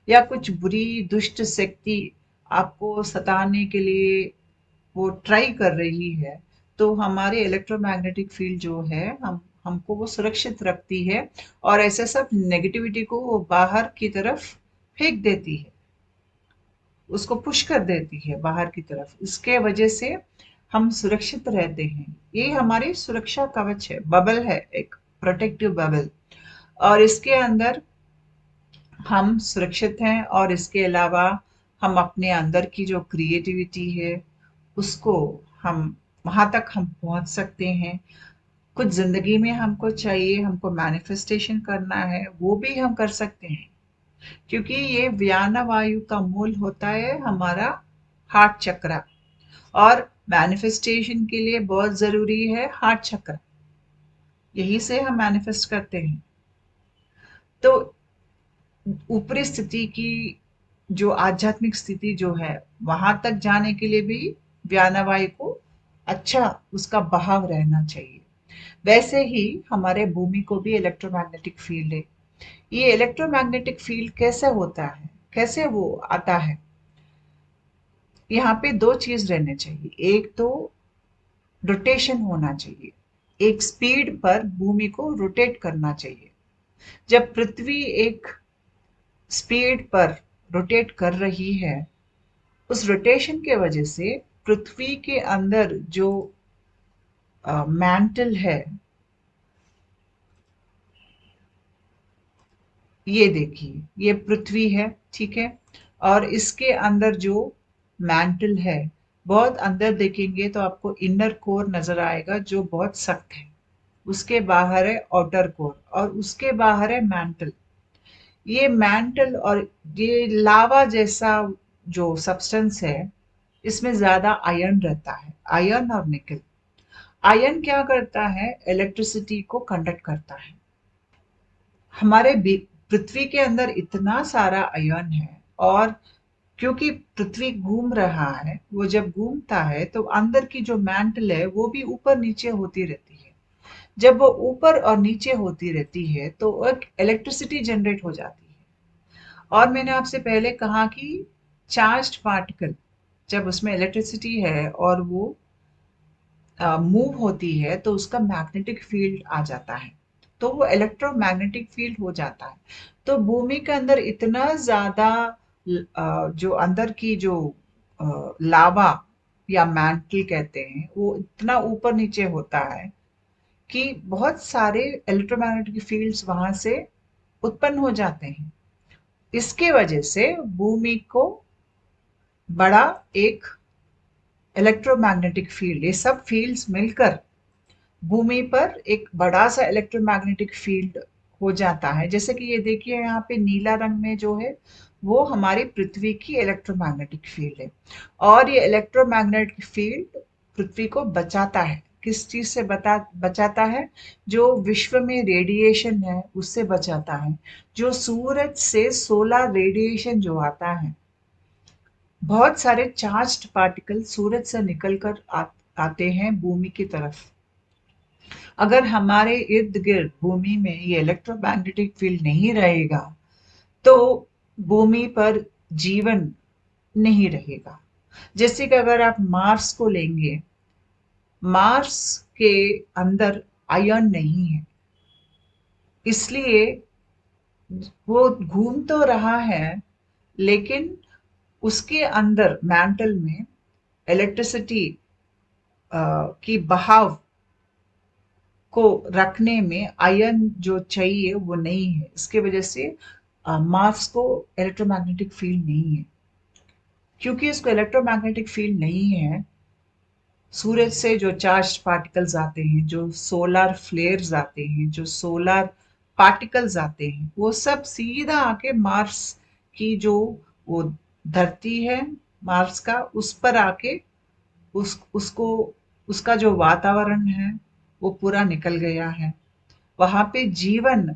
या कुछ बुरी दुष्ट शक्ति आपको सताने के लिए वो ट्राई कर रही है, तो हमारे इलेक्ट्रोमैग्नेटिक फील्ड जो है हमको वो सुरक्षित रखती है। और ऐसे सब नेगेटिविटी को वो बाहर की तरफ फेंक देती है, उसको पुश कर देती है बाहर की तरफ। इसके वजह से हम सुरक्षित रहते हैं। ये हमारी सुरक्षा कवच है, बबल है, एक प्रोटेक्टिव बबल। और इसके अंदर हम सुरक्षित हैं। और इसके अलावा हम अपने अंदर की जो क्रिएटिविटी है उसको हम वहां तक हम पहुंच सकते हैं। कुछ जिंदगी में हमको चाहिए, हमको मैनिफेस्टेशन करना है, वो भी हम कर सकते हैं। क्योंकि ये व्यान वायु का मूल होता है हमारा हार्ट चक्र। और मैनिफेस्टेशन के लिए बहुत जरूरी है हार्ट चक्र। यही से हम मैनिफेस्ट करते हैं। तो ऊपरी स्थिति की जो आध्यात्मिक स्थिति जो है वहां तक जाने के लिए भी व्यानवायु को अच्छा उसका बहाव रहना चाहिए। वैसे ही हमारे भूमि को भी इलेक्ट्रोमैग्नेटिक फील्ड है। ये इलेक्ट्रोमैग्नेटिक फील्ड कैसे होता है, कैसे वो आता है? यहाँ पे दो चीज रहने चाहिए। एक तो रोटेशन होना चाहिए, एक स्पीड पर भूमि को रोटेट करना चाहिए। जब पृथ्वी एक स्पीड पर रोटेट कर रही है, उस रोटेशन के वजह से पृथ्वी के अंदर जो मैंटल है, ये देखिए, ये पृथ्वी है, ठीक है। और इसके अंदर जो मैंटल है, बहुत अंदर देखेंगे तो आपको इनर कोर नजर आएगा जो बहुत सख्त है। उसके बाहर है आउटर कोर, और उसके बाहर है मैंटल। ये मैंटल और ये लावा जैसा जो सब्सटेंस है, इसमें ज्यादा आयरन रहता है, आयरन और निकल। आयरन क्या करता है? इलेक्ट्रिसिटी को कंडक्ट करता है। हमारे पृथ्वी के अंदर इतना सारा आयरन है। और क्योंकि पृथ्वी घूम रहा है, वो जब घूमता है तो अंदर की जो मैंटल है वो भी ऊपर नीचे होती रहती है। जब वो ऊपर और नीचे होती रहती है तो एक इलेक्ट्रिसिटी जनरेट हो जाती है। और मैंने आपसे पहले कहा कि चार्ज्ड पार्टिकल जब उसमें इलेक्ट्रिसिटी है और वो मूव होती है तो उसका मैग्नेटिक फील्ड आ जाता है, तो वो इलेक्ट्रोमैग्नेटिक फील्ड हो जाता है। तो भूमि के अंदर इतना ज्यादा जो अंदर की जो लावा या मैंटल कहते हैं वो इतना ऊपर नीचे होता है कि बहुत सारे इलेक्ट्रोमैग्नेटिक फील्ड्स वहां से उत्पन्न हो जाते हैं। इसके वजह से भूमि को बड़ा एक इलेक्ट्रोमैग्नेटिक फील्ड, ये सब फील्ड्स मिलकर भूमि पर एक बड़ा सा इलेक्ट्रोमैग्नेटिक फील्ड हो जाता है। जैसे कि ये देखिए यहाँ पे नीला रंग में जो है वो हमारी पृथ्वी की इलेक्ट्रोमैग्नेटिक फील्ड है। और ये इलेक्ट्रोमैग्नेटिक फील्ड पृथ्वी को बचाता है। किस चीज से बचाता है? जो विश्व में रेडिएशन है उससे बचाता है। जो सूरज से सोलर रेडिएशन जो आता है, बहुत सारे चार्ज्ड पार्टिकल सूरज से निकलकर आते हैं भूमि की तरफ। अगर हमारे इर्द गिर्द भूमि में ये इलेक्ट्रोमैग्नेटिक फील्ड नहीं रहेगा तो भूमि पर जीवन नहीं रहेगा। जैसे कि अगर आप मार्स को लेंगे, मार्स के अंदर आयन नहीं है, इसलिए वो घूम तो रहा है लेकिन उसके अंदर मैंटल में इलेक्ट्रिसिटी की बहाव को रखने में आयन जो चाहिए वो नहीं है। इसके वजह से मार्स को इलेक्ट्रोमैग्नेटिक फील्ड नहीं है। क्योंकि इसको इलेक्ट्रोमैग्नेटिक फील्ड नहीं है, सूरज से जो चार्ज पार्टिकल्स आते हैं, जो सोलर फ्लेयर्स आते हैं, जो सोलर पार्टिकल्स आते हैं, वो सब सीधा आके मार्स की जो वो धरती है मार्स का, उस पर आके उसको उसका जो वातावरण है वो पूरा निकल गया है। वहां पे जीवन,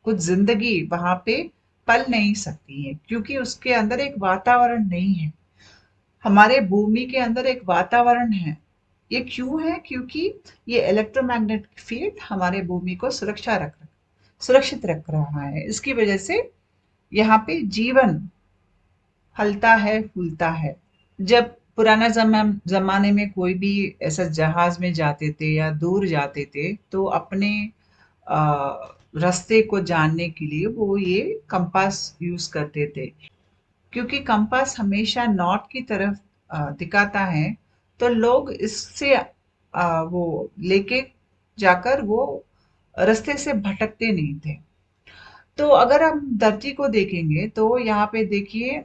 कुछ जिंदगी वहां पे पल नहीं सकती है क्योंकि उसके अंदर एक वातावरण नहीं है। हमारे भूमि के अंदर एक वातावरण है। ये क्यों है? क्योंकि ये इलेक्ट्रोमैग्नेटिक फील्ड हमारे भूमि को सुरक्षित रख रहा है। इसकी वजह से यहाँ पे जीवन फलता है, फूलता है। जब पुराना जमाने में कोई भी ऐसा जहाज में जाते थे या दूर जाते थे तो अपने रास्ते को जानने के लिए वो ये कंपास यूज करते थे। क्योंकि कंपास हमेशा नॉर्थ की तरफ दिखाता है तो लोग इससे वो लेके जाकर वो रास्ते से भटकते नहीं थे। तो अगर हम धरती को देखेंगे तो यहाँ पे देखिए,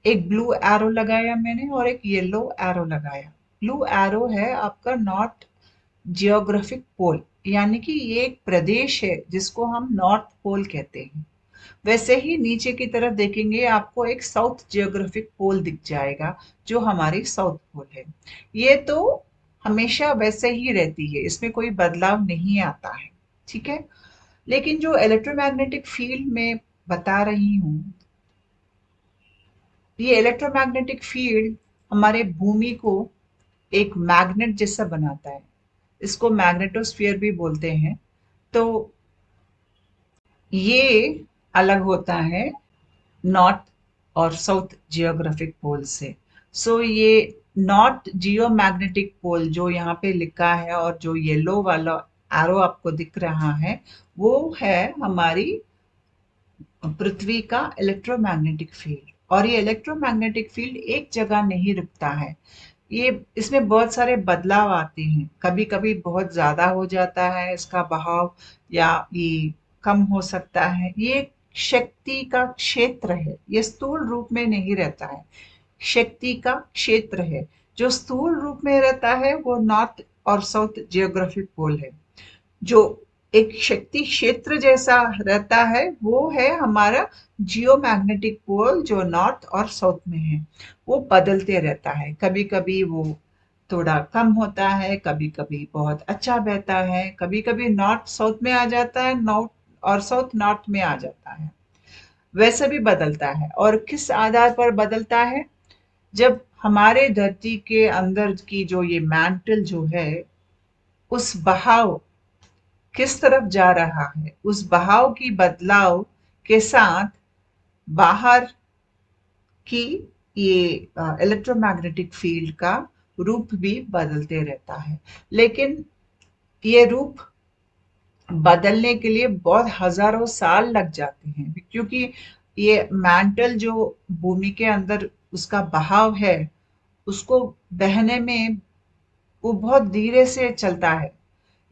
एक ब्लू एरो लगाया मैंने और एक येलो एरो लगाया। ब्लू एरो है आपका नॉर्थ जियोग्राफिक पोल, यानी कि ये एक प्रदेश है जिसको हम नॉर्थ पोल कहते हैं। वैसे ही नीचे की तरफ देखेंगे आपको एक साउथ जियोग्राफिक पोल दिख जाएगा जो हमारी साउथ पोल है। ये तो हमेशा वैसे ही रहती है, इसमें कोई बदलाव नहीं आता है। ठीक है। लेकिन जो इलेक्ट्रोमैग्नेटिक फील्ड में बता रही हूँ, ये इलेक्ट्रोमैग्नेटिक फील्ड हमारे भूमि को एक मैग्नेट जैसा बनाता है। इसको मैग्नेटोस्फीयर भी बोलते हैं। तो ये अलग होता है नॉर्थ और साउथ जियोग्राफिक पोल से। सो ये नॉर्थ जियो मैग्नेटिक पोल जो यहाँ पे लिखा है और जो येलो वाला एरो आपको दिख रहा है वो है हमारी पृथ्वी का इलेक्ट्रोमैग्नेटिक फील्ड। और ये इलेक्ट्रोमैग्नेटिक फील्ड एक जगह नहीं रुकता है, ये इसमें बहुत सारे बदलाव आते हैं। कभी कभी बहुत ज्यादा हो जाता है इसका बहाव, या ये कम हो सकता है। ये शक्ति का क्षेत्र है, ये स्थूल रूप में नहीं रहता है। शक्ति का क्षेत्र है। जो स्थूल रूप में रहता है वो नॉर्थ और साउथ जियोग्राफिक पोल है। जो एक शक्ति क्षेत्र जैसा रहता है वो है हमारा जियो मैग्नेटिक पोल जो नॉर्थ और साउथ में है। वो बदलते रहता है, कभी कभी वो थोड़ा कम होता है, कभी कभी बहुत अच्छा बहता है, कभी कभी नॉर्थ साउथ में आ जाता है, नॉर्थ और साउथ नॉर्थ में आ जाता है। वैसे भी बदलता है। और किस आधार पर बदलता है? जब हमारे धरती के अंदर की जो ये मैंटल जो है, उस बहाव किस तरफ जा रहा है, उस बहाव की बदलाव के साथ बाहर की ये इलेक्ट्रोमैग्नेटिक फील्ड का रूप भी बदलते रहता है। लेकिन ये रूप बदलने के लिए बहुत हजारों साल लग जाते हैं क्योंकि ये मैंटल जो भूमि के अंदर उसका बहाव है उसको बहने में वो बहुत धीरे से चलता है।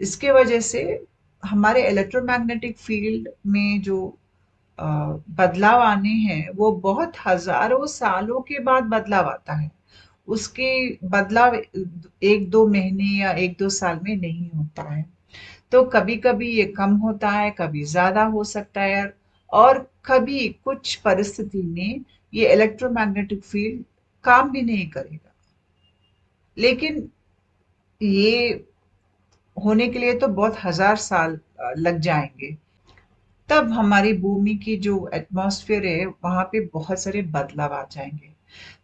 इसके वजह से हमारे इलेक्ट्रोमैग्नेटिक फील्ड में जो बदलाव आने हैं वो बहुत हजारों सालों के बाद बदलाव आता है। उसके बदलाव 1-2 महीने या 1-2 साल में नहीं होता है। तो कभी कभी ये कम होता है, कभी ज्यादा हो सकता है, और कभी कुछ परिस्थिति में ये इलेक्ट्रोमैग्नेटिक फील्ड काम भी नहीं करेगा। लेकिन ये होने के लिए तो बहुत हजार साल लग जाएंगे। तब हमारी भूमि की जो एटमॉस्फेयर है वहां पे बहुत सारे बदलाव आ जाएंगे।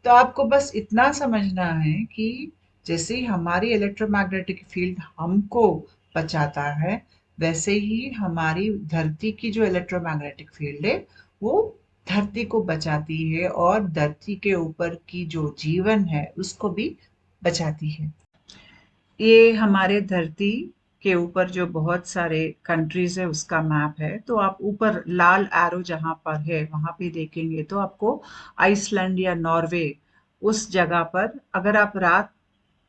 तो आपको बस इतना समझना है कि जैसे ही हमारी इलेक्ट्रोमैग्नेटिक फील्ड हमको बचाता है, वैसे ही हमारी धरती की जो इलेक्ट्रोमैग्नेटिक फील्ड है वो धरती को बचाती है, और धरती के ऊपर की जो जीवन है उसको भी बचाती है। ये हमारे धरती के ऊपर जो बहुत सारे कंट्रीज है उसका मैप है। तो आप ऊपर लाल एरो जहां पर है वहां पे देखेंगे तो आपको आइसलैंड या नॉर्वे, उस जगह पर अगर आप रात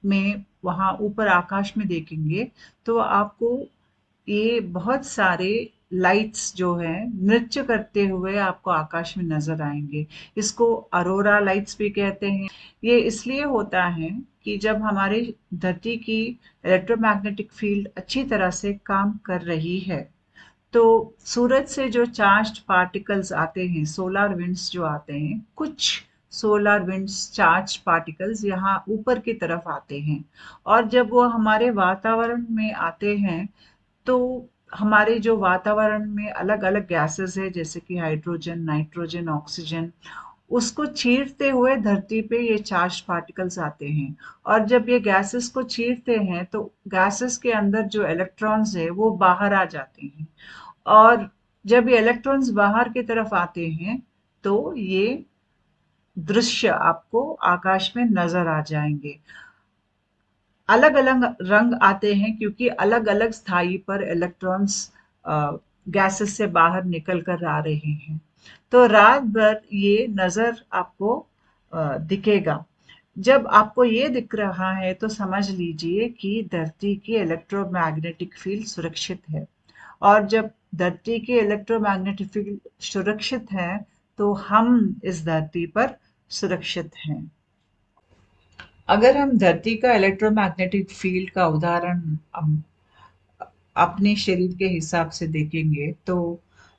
में वहां ऊपर आकाश में देखेंगे तो आपको ये बहुत सारे लाइट्स जो है नृत्य करते हुए आपको आकाश में नजर आएंगे। इसको अरोरा लाइट्स भी कहते हैं। ये इसलिए होता है कि जब हमारी धरती की इलेक्ट्रोमैग्नेटिक फील्ड अच्छी तरह से काम कर रही है, तो सूरज से जो चार्ज्ड पार्टिकल्स आते हैं, सोलर विंड्स जो आते हैं, कुछ सोलर विंड्स चार्ज पार्टिकल्स यहाँ ऊपर की तरफ आते हैं, और जब वो हमारे वातावरण में आते हैं तो हमारे जो वातावरण में अलग अलग गैसेस है जैसे कि हाइड्रोजन, नाइट्रोजन, ऑक्सीजन, उसको चीरते हुए धरती पे ये चार्ज पार्टिकल्स आते हैं। और जब ये गैसेस को चीरते हैं तो गैसेस के अंदर जो इलेक्ट्रॉन्स है वो बाहर आ जाते हैं, और जब ये इलेक्ट्रॉन्स बाहर की तरफ आते हैं तो ये दृश्य आपको आकाश में नजर आ जाएंगे। अलग अलग रंग आते हैं क्योंकि अलग अलग स्थाई पर इलेक्ट्रॉन्स गैसेस से बाहर निकल कर आ रहे हैं। तो रात भर ये नजर आपको दिखेगा। जब आपको ये दिख रहा है तो समझ लीजिए कि धरती की इलेक्ट्रोमैग्नेटिक फील्ड सुरक्षित है। और जब धरती की इलेक्ट्रोमैग्नेटिक फील्ड सुरक्षित है तो हम इस धरती पर सुरक्षित हैं। अगर हम धरती का इलेक्ट्रोमैग्नेटिक फील्ड का उदाहरण हम अपने शरीर के हिसाब से देखेंगे तो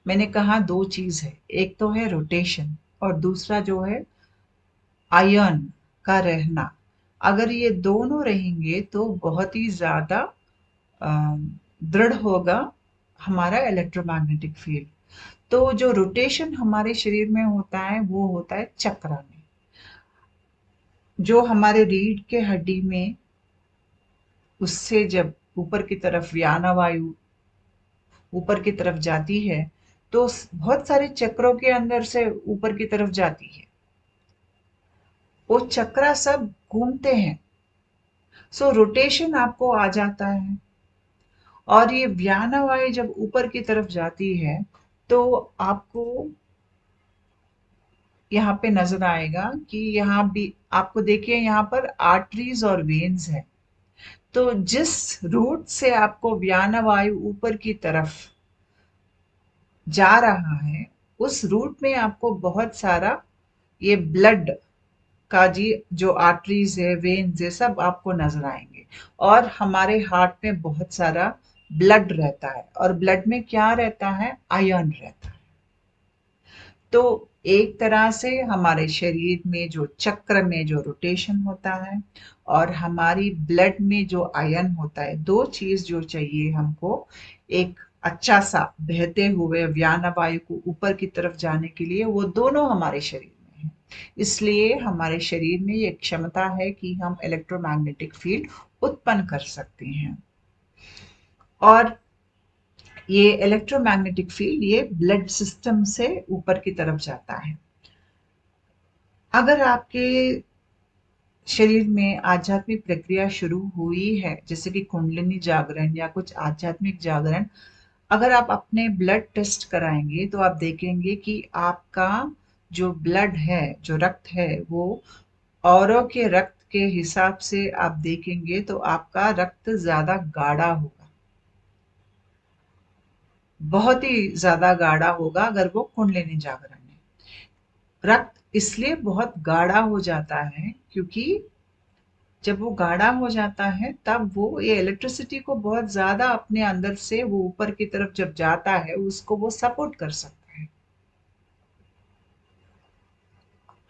मैंने कहा दो चीज है, एक तो है रोटेशन और दूसरा जो है आयन का रहना। अगर ये दोनों रहेंगे तो बहुत ही ज्यादा दृढ़ होगा हमारा इलेक्ट्रोमैग्नेटिक फील्ड। तो जो रोटेशन हमारे शरीर में होता है वो होता है चक्र में, जो हमारे रीढ़ के हड्डी में, उससे जब ऊपर की तरफ व्याना वायु ऊपर की तरफ जाती है तो बहुत सारे चक्रों के अंदर से ऊपर की तरफ जाती है। वो चक्रा सब घूमते हैं, सो रोटेशन आपको आ जाता है। और ये व्याना वायु जब ऊपर की तरफ जाती है तो आपको यहाँ पे नजर आएगा कि यहाँ भी आपको देखिए यहाँ पर आर्टरीज और वेन्स है। तो जिस रूट से आपको व्याना वायु ऊपर की तरफ जा रहा है उस रूट में आपको बहुत सारा ये ब्लड का जी जो आर्टरीज है, वेन्स है, सब आपको नजर आएंगे। और हमारे हार्ट में बहुत सारा ब्लड रहता है, और ब्लड में क्या रहता है, आयरन रहता है। तो एक तरह से हमारे शरीर में जो चक्र में जो रोटेशन होता है और हमारी ब्लड में जो आयरन होता है, दो चीज जो चाहिए हमको एक अच्छा सा बहते हुए व्यान वायु को ऊपर की तरफ जाने के लिए, वो दोनों हमारे शरीर में है। इसलिए हमारे शरीर में ये क्षमता है कि हम इलेक्ट्रोमैग्नेटिक फील्ड उत्पन्न कर सकते हैं। और ये इलेक्ट्रोमैग्नेटिक फील्ड ये ब्लड सिस्टम से ऊपर की तरफ जाता है। अगर आपके शरीर में आध्यात्मिक प्रक्रिया शुरू हुई है जैसे कि कुंडलिनी जागरण या कुछ आध्यात्मिक जागरण, अगर आप अपने ब्लड टेस्ट कराएंगे तो आप देखेंगे कि आपका जो ब्लड है, जो रक्त है, वो औरों के रक्त के हिसाब से आप देखेंगे तो आपका रक्त ज्यादा गाढ़ा होगा। बहुत ही ज्यादा गाढ़ा होगा अगर वो कुंडलिनी जागरण है। रक्त इसलिए बहुत गाढ़ा हो जाता है क्योंकि जब वो गाढ़ा हो जाता है तब वो ये इलेक्ट्रिसिटी को बहुत ज्यादा अपने अंदर से वो ऊपर की तरफ जब जाता है उसको वो सपोर्ट कर सकता है।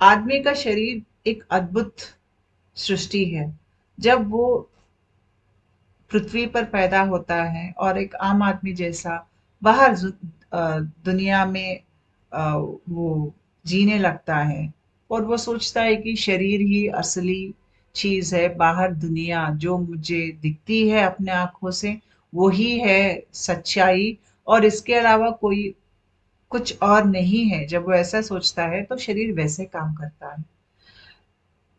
आदमी का शरीर एक अद्भुत सृष्टि है। जब वो पृथ्वी पर पैदा होता है और एक आम आदमी जैसा बाहर दुनिया में वो जीने लगता है और वो सोचता है कि शरीर ही असली चीज है, बाहर दुनिया जो मुझे दिखती है अपने आंखों से वो ही है सच्चाई, और इसके अलावा कोई कुछ और नहीं है। जब वो ऐसा सोचता है तो शरीर वैसे काम करता है,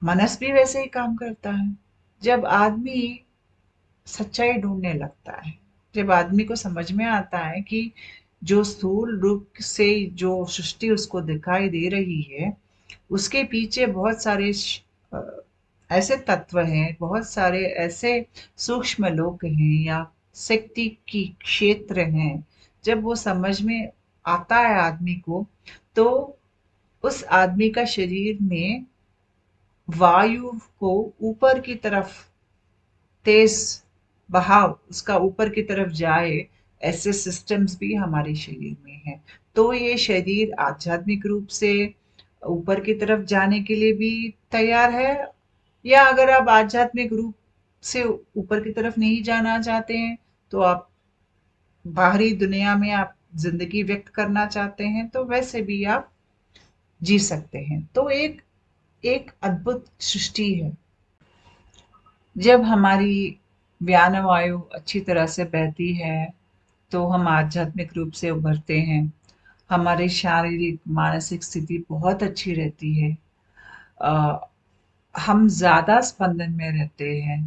मनस भी वैसे ही काम करता है। जब आदमी सच्चाई ढूंढने लगता है, जब आदमी को समझ में आता है कि जो स्थूल रूप से जो सृष्टि उसको दिखाई दे रही है उसके पीछे बहुत सारे अ, ऐसे तत्व हैं, बहुत सारे ऐसे सूक्ष्म लोक हैं या शक्ति की क्षेत्र हैं। जब वो समझ में आता है आदमी को, तो उस आदमी का शरीर में वायु को ऊपर की तरफ तेज बहाव उसका ऊपर की तरफ जाए, ऐसे सिस्टम्स भी हमारे शरीर में हैं। तो ये शरीर आध्यात्मिक रूप से ऊपर की तरफ जाने के लिए भी तैयार है, या अगर आप आध्यात्मिक रूप से ऊपर की तरफ नहीं जाना चाहते हैं तो आप बाहरी दुनिया में आप जिंदगी व्यक्त करना चाहते हैं तो वैसे भी आप जी सकते हैं। तो एक एक अद्भुत सृष्टि है। जब हमारी व्यान वायु अच्छी तरह से बहती है तो हम आध्यात्मिक रूप से उभरते हैं। हमारी शारीरिक मानसिक स्थिति बहुत अच्छी रहती है। अ, हम ज्यादा स्पंदन में रहते हैं।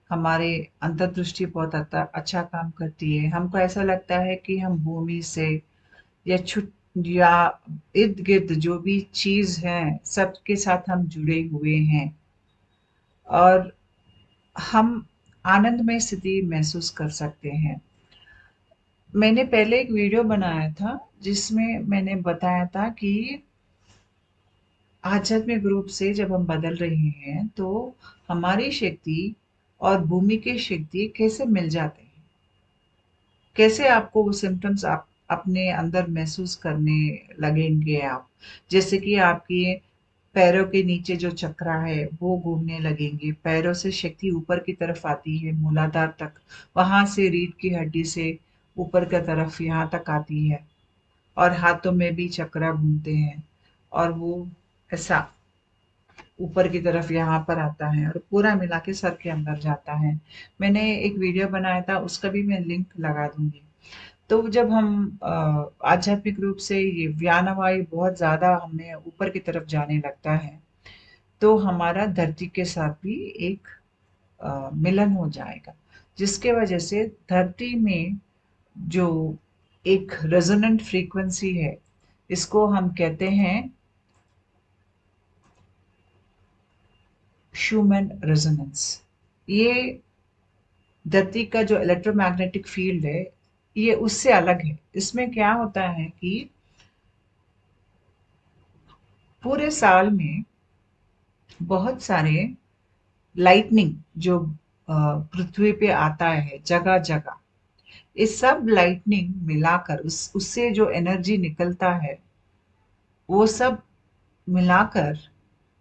हमारे अंतर्दृष्टि बहुत अच्छा काम करती है। हमको ऐसा लगता है कि हम भूमि से या छुट या इर्द गिर्द जो भी चीज है सबके साथ हम जुड़े हुए हैं और हम आनंदमय स्थिति महसूस कर सकते हैं। मैंने पहले एक वीडियो बनाया था जिसमें मैंने बताया था कि आध्यात्मिक रूप से जब हम बदल रहे हैं तो हमारी शक्ति और भूमि की शक्ति कैसे मिल जाते हैं, कैसे आपको वो सिम्टम्स आप अपने अंदर महसूस करने लगेंगे आप। जैसे कि आपके पैरों के नीचे जो चक्रा है वो घूमने लगेंगे, पैरों से शक्ति ऊपर की तरफ आती है मूलाधार तक, वहां से रीढ़ की हड्डी से ऊपर की तरफ यहाँ तक आती है, और हाथों में भी चक्रा घूमते हैं और वो ऐसा ऊपर की तरफ यहाँ पर आता है और पूरा मिला के सर के अंदर जाता है। मैंने एक वीडियो बनाया था, उसका भी मैं लिंक लगा दूंगी। तो जब हम आध्यात्मिक रूप से ये व्यानवायु बहुत ज्यादा हमें ऊपर की तरफ जाने लगता है तो हमारा धरती के साथ भी एक मिलन हो जाएगा, जिसके वजह से धरती में जो एक रेजोनेंट फ्रीक्वेंसी है, इसको हम कहते हैं शूमैन रेजोनेंस। ये धरती का जो इलेक्ट्रोमैग्नेटिक फील्ड है ये उससे अलग है। इसमें क्या होता है कि पूरे साल में बहुत सारे लाइटनिंग जो पृथ्वी पे आता है जगह जगह, इस सब लाइटनिंग मिलाकर उससे जो एनर्जी निकलता है वो सब मिलाकर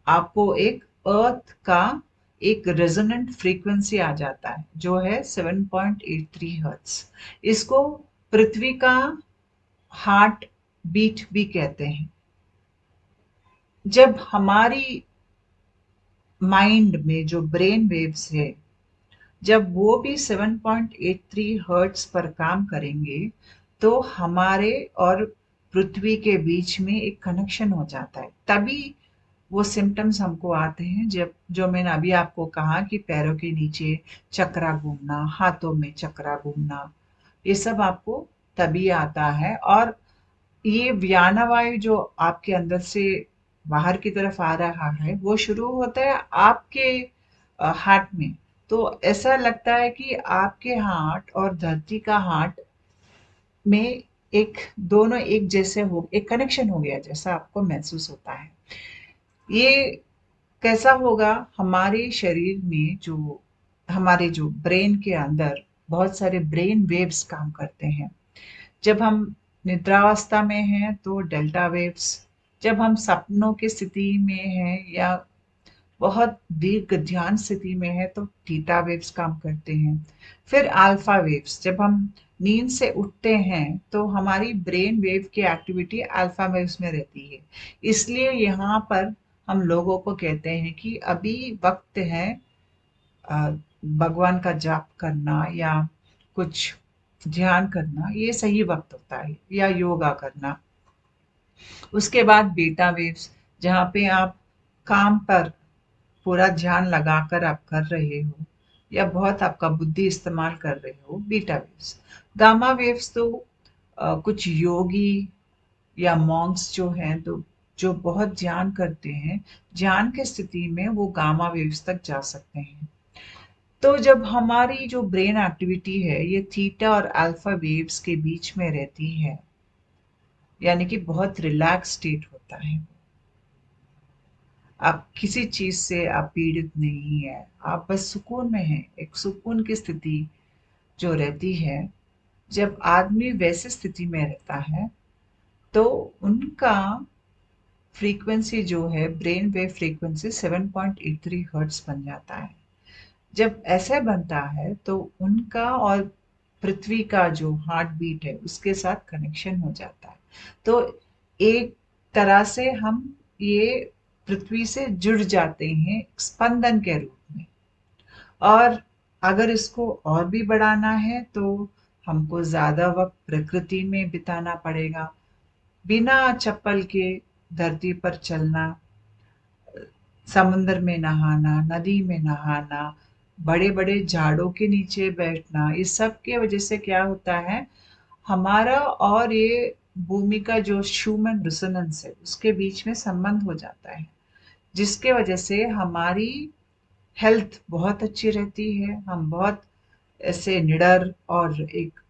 आपको एक अर्थ का एक रेजोनेंट फ्रीक्वेंसी आ जाता है जो है 7.83 हर्ट्ज। इसको पृथ्वी का हार्ट बीट भी कहते हैं। जब हमारी माइंड में जो ब्रेन वेव्स है जब वो भी 7.83 हर्ट्ज पर काम करेंगे तो हमारे और पृथ्वी के बीच में एक कनेक्शन हो जाता है। तभी वो सिम्टम्स हमको आते हैं, जब जो मैंने अभी आपको कहा कि पैरों के नीचे चक्रा घूमना, हाथों में चक्रा घूमना, ये सब आपको तभी आता है। और ये व्याना वायु जो आपके अंदर से बाहर की तरफ आ रहा है वो शुरू होता है आपके हार्ट में। तो ऐसा लगता है कि आपके हार्ट और धरती का हार्ट में एक दोनों एक जैसे हो, एक कनेक्शन हो गया जैसा आपको महसूस होता है। ये कैसा होगा, हमारे शरीर में जो हमारे जो ब्रेन के अंदर बहुत सारे ब्रेन वेव्स काम करते हैं। जब हम निद्रावस्था में हैं तो डेल्टा वेव्स, जब हम सपनों की स्थिति में हैं या बहुत दीर्घ ध्यान स्थिति में है तो थीटा वेव्स काम करते हैं। फिर अल्फा वेव्स, जब हम नींद से उठते हैं तो हमारी ब्रेन वेव की एक्टिविटी अल्फा वेव्स में रहती है। इसलिए यहाँ पर हम लोगों को कहते हैं कि अभी वक्त है अ, भगवान का जाप करना या कुछ ध्यान करना, ये सही वक्त होता है, या योगा करना। उसके बाद बीटा वेव्स, जहाँ पे आप काम पर पूरा ध्यान लगाकर आप कर रहे हो या बहुत आपका बुद्धि इस्तेमाल कर रहे हो, बीटा वेव्स। गामा वेव्स तो कुछ योगी या मॉन्क्स जो हैं तो जो बहुत ध्यान करते हैं, ध्यान की स्थिति में वो गामा वेव्स तक जा सकते हैं। तो जब हमारी जो ब्रेन एक्टिविटी है ये थीटा और अल्फा वेव्स के बीच में रहती है, यानी कि बहुत रिलैक्स स्टेट होता है। आप किसी चीज से आप पीड़ित नहीं है, आप बस सुकून में हैं, एक सुकून की स्थिति जो रहती है। जब आदमी वैसे स्थिति में रहता है तो उनका फ्रीक्वेंसी जो है, ब्रेन वेव फ्रीक्वेंसी 7.83 हर्ट्ज बन जाता है। जब ऐसा बनता है तो उनका और पृथ्वी का जो हार्ट बीट है उसके साथ कनेक्शन हो जाता है। तो एक तरह से हम ये पृथ्वी से जुड़ जाते हैं स्पंदन के रूप में। और अगर इसको और भी बढ़ाना है तो हमको ज्यादा वक्त प्रकृति में बिताना पड़ेगा, बिना चप्पल के धरती पर चलना, समुद्र में नहाना, नदी में नहाना, बड़े बड़े झाड़ों के नीचे बैठना, इस सब के वजह से क्या होता है, हमारा और ये भूमि का जो ह्यूमन रिजोनेंस है उसके बीच में संबंध हो जाता है, जिसके वजह से हमारी हेल्थ बहुत अच्छी रहती है। हम बहुत ऐसे निडर और एक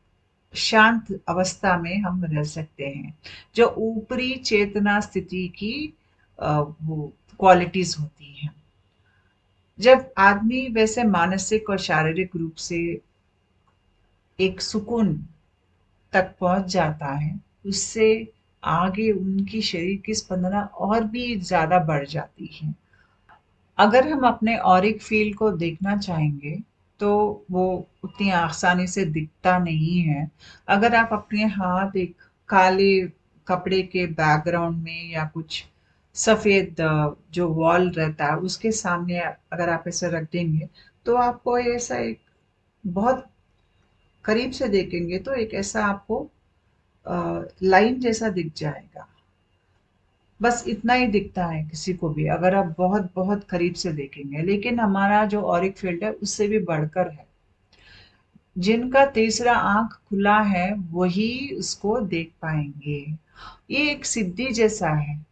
शांत अवस्था में हम रह सकते हैं, जो ऊपरी चेतना स्थिति की वो क्वालिटीज होती हैं। जब आदमी वैसे मानसिक और शारीरिक रूप से एक सुकून तक पहुंच जाता है, उससे आगे उनकी शरीर की स्पंदना और भी ज्यादा बढ़ जाती है। अगर हम अपने ऑरिक फील्ड को देखना चाहेंगे तो वो उतनी आसानी से दिखता नहीं है। अगर आप अपने हाथ एक काले कपड़े के बैकग्राउंड में या कुछ सफेद जो वॉल रहता है उसके सामने अगर आप ऐसे रख देंगे तो आपको ऐसा एक बहुत करीब से देखेंगे तो एक ऐसा आपको लाइन जैसा दिख जाएगा। बस इतना ही दिखता है किसी को भी अगर आप बहुत बहुत करीब से देखेंगे, लेकिन हमारा जो ऑरिक फील्ड है उससे भी बढ़कर है। जिनका तीसरा आंख खुला है वही उसको देख पाएंगे। ये एक सिद्धि जैसा है,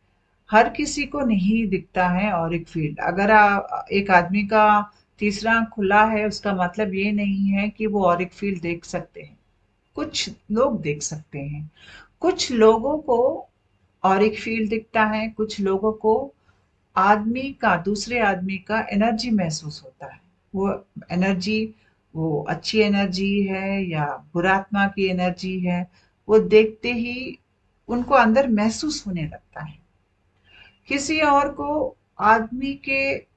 हर किसी को नहीं दिखता है ऑरिक फील्ड। अगर एक आदमी का तीसरा आंख खुला है उसका मतलब ये नहीं है कि वो ऑरिक फील्ड देख सकते हैं। कुछ लोग देख सकते हैं, कुछ लोगों को ऑरिक फील्ड दिखता है, कुछ लोगों को आदमी का दूसरे आदमी का एनर्जी महसूस होता है। वो एनर्जी, वो अच्छी एनर्जी है या बुरात्मा की एनर्जी है, वो देखते ही उनको अंदर महसूस होने लगता है। किसी और को आदमी के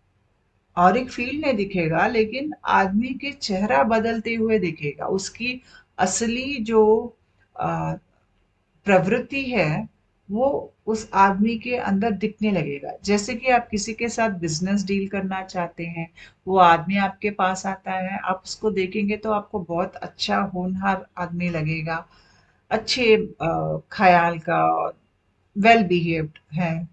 ऑरिक फील्ड नहीं दिखेगा, लेकिन आदमी के चेहरा बदलते हुए दिखेगा, उसकी असली जो अ, प्रवृत्ति है वो उस आदमी के अंदर दिखने लगेगा। जैसे कि आप किसी के साथ बिजनेस डील करना चाहते हैं, वो आदमी आपके पास आता है, आप उसको देखेंगे तो आपको बहुत अच्छा होनहार आदमी लगेगा, अच्छे ख्याल का, वेल बिहेव्ड है।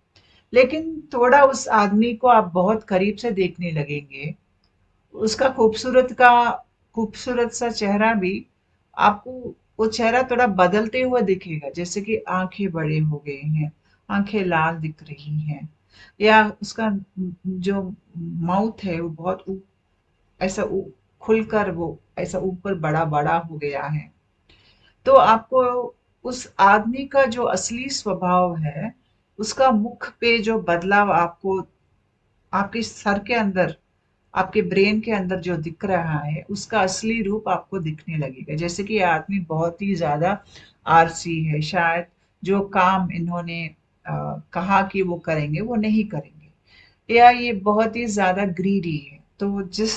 लेकिन थोड़ा उस आदमी को आप बहुत करीब से देखने लगेंगे, उसका खूबसूरत सा चेहरा भी आपको, वो चेहरा थोड़ा बदलते हुए दिखेगा, जैसे कि आंखें बड़े हो गए हैं, आंखें लाल दिख रही हैं, या उसका जो माउथ है वो बहुत ऐसा खुलकर वो ऐसा ऊपर बड़ा बड़ा हो गया है। तो आपको उस आदमी का जो असली स्वभाव है, उसका मुख पे जो बदलाव आपको आपके सर के अंदर, आपके ब्रेन के अंदर जो दिख रहा है, उसका असली रूप आपको दिखने लगेगा। जैसे कि ये आदमी बहुत ही ज़्यादा आलसी है, शायद जो काम इन्होंने कहा कि वो करेंगे, वो नहीं करेंगे। या ये बहुत ही ज़्यादा ग्रीडी है, तो जिस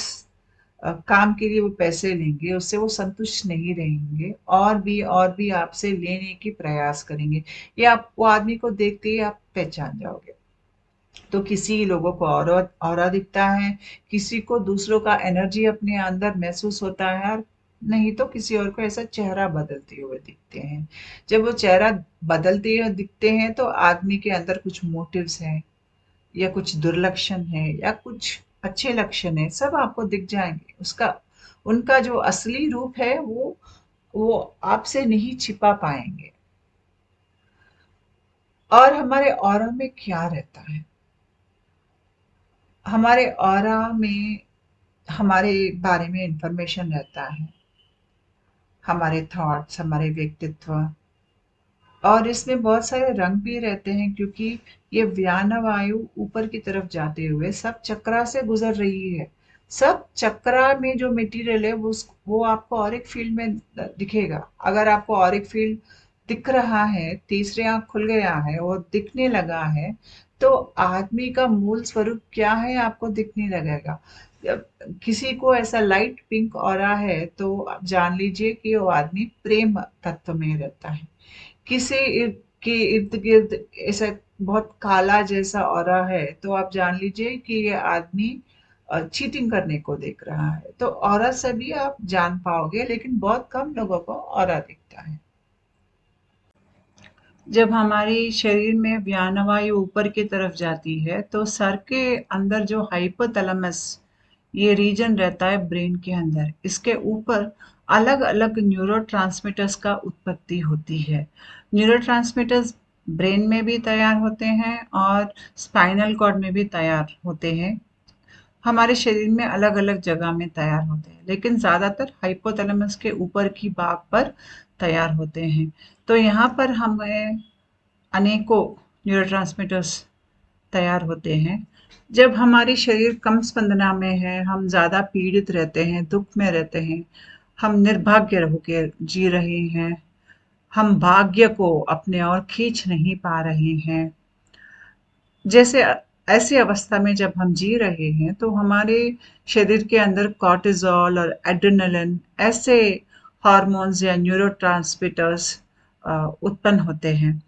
काम के लिए वो पैसे लेंगे, उससे वो संतुष्ट नहीं रहेंगे, और भी आपसे लेने की प्रयास करेंगे। ये आप वो आदमी को देखते ही आप पहचान जाओगे। तो किसी लोगों को ऑरा दिखता है, किसी को दूसरों का एनर्जी अपने अंदर महसूस होता है, और नहीं तो किसी और को ऐसा चेहरा बदलते हुए दिखते हैं। जब वो चेहरा बदलते हुए दिखते हैं तो आदमी के अंदर कुछ मोटिव्स हैं, या कुछ दुर्लक्षण है, या कुछ अच्छे लक्षण है, सब आपको दिख जाएंगे। उसका उनका जो असली रूप है वो आपसे नहीं छिपा पाएंगे। और हमारे ऑरा में क्या रहता है? हमारे ऑरा में हमारे बारे में इंफॉर्मेशन रहता है, हमारे थॉट्स, हमारे व्यक्तित्व, और इसमें बहुत सारे रंग भी रहते हैं, क्योंकि ये व्यान वायु ऊपर की तरफ जाते हुए सब चक्रा से गुजर रही है। सब चक्रा में जो मटेरियल है वो आपको और एक फील्ड में दिखेगा। अगर आपको और एक फील्ड दिख रहा है, तीसरे आंख खुल गया है और दिखने लगा है, तो आदमी का मूल स्वरूप क्या है आपको दिखने लगेगा। जब किसी को ऐसा लाइट पिंक ऑरा है, तो आप जान लीजिए कि वो आदमी प्रेम तत्व में रहता है। किसी के इर्द गिर्द ऐसा बहुत काला जैसा ऑरा है, तो आप जान लीजिए कि ये आदमी चीटिंग करने को देख रहा है। तो ऑरा से भी आप जान पाओगे, लेकिन बहुत कम लोगों को ऑरा दिखता है। जब हमारी शरीर में व्यानवायु ऊपर की तरफ जाती है, तो सर के अंदर जो हाइपोथैलेमस, ये रीजन रहता है ब्रेन के अंदर, इसके ऊपर अलग अलग न्यूरोट्रांसमीटर्स का उत्पत्ति होती है। न्यूरोट्रांसमीटर्स ब्रेन में भी तैयार होते हैं और स्पाइनल कॉर्ड में भी तैयार होते हैं। हमारे शरीर में अलग अलग जगह में तैयार होते हैं, लेकिन ज़्यादातर हाइपोथैलेमस के ऊपर की भाग पर तैयार होते हैं। तो यहाँ पर हमें अनेकों न्यूरोट्रांसमीटर्स तैयार होते हैं। जब हमारी शरीर कम स्पंदना में है, हम ज़्यादा पीड़ित रहते हैं, दुख में रहते हैं, हम निर्भाग्य होकर जी रहे हैं, हम भाग्य को अपने ओर खींच नहीं पा रहे हैं, जैसे ऐसी अवस्था में जब हम जी रहे हैं, तो हमारे शरीर के अंदर कॉर्टिजोल और एड्रेनलिन ऐसे हार्मोन्स या न्यूरोट्रांसमीटर्स उत्पन्न होते हैं।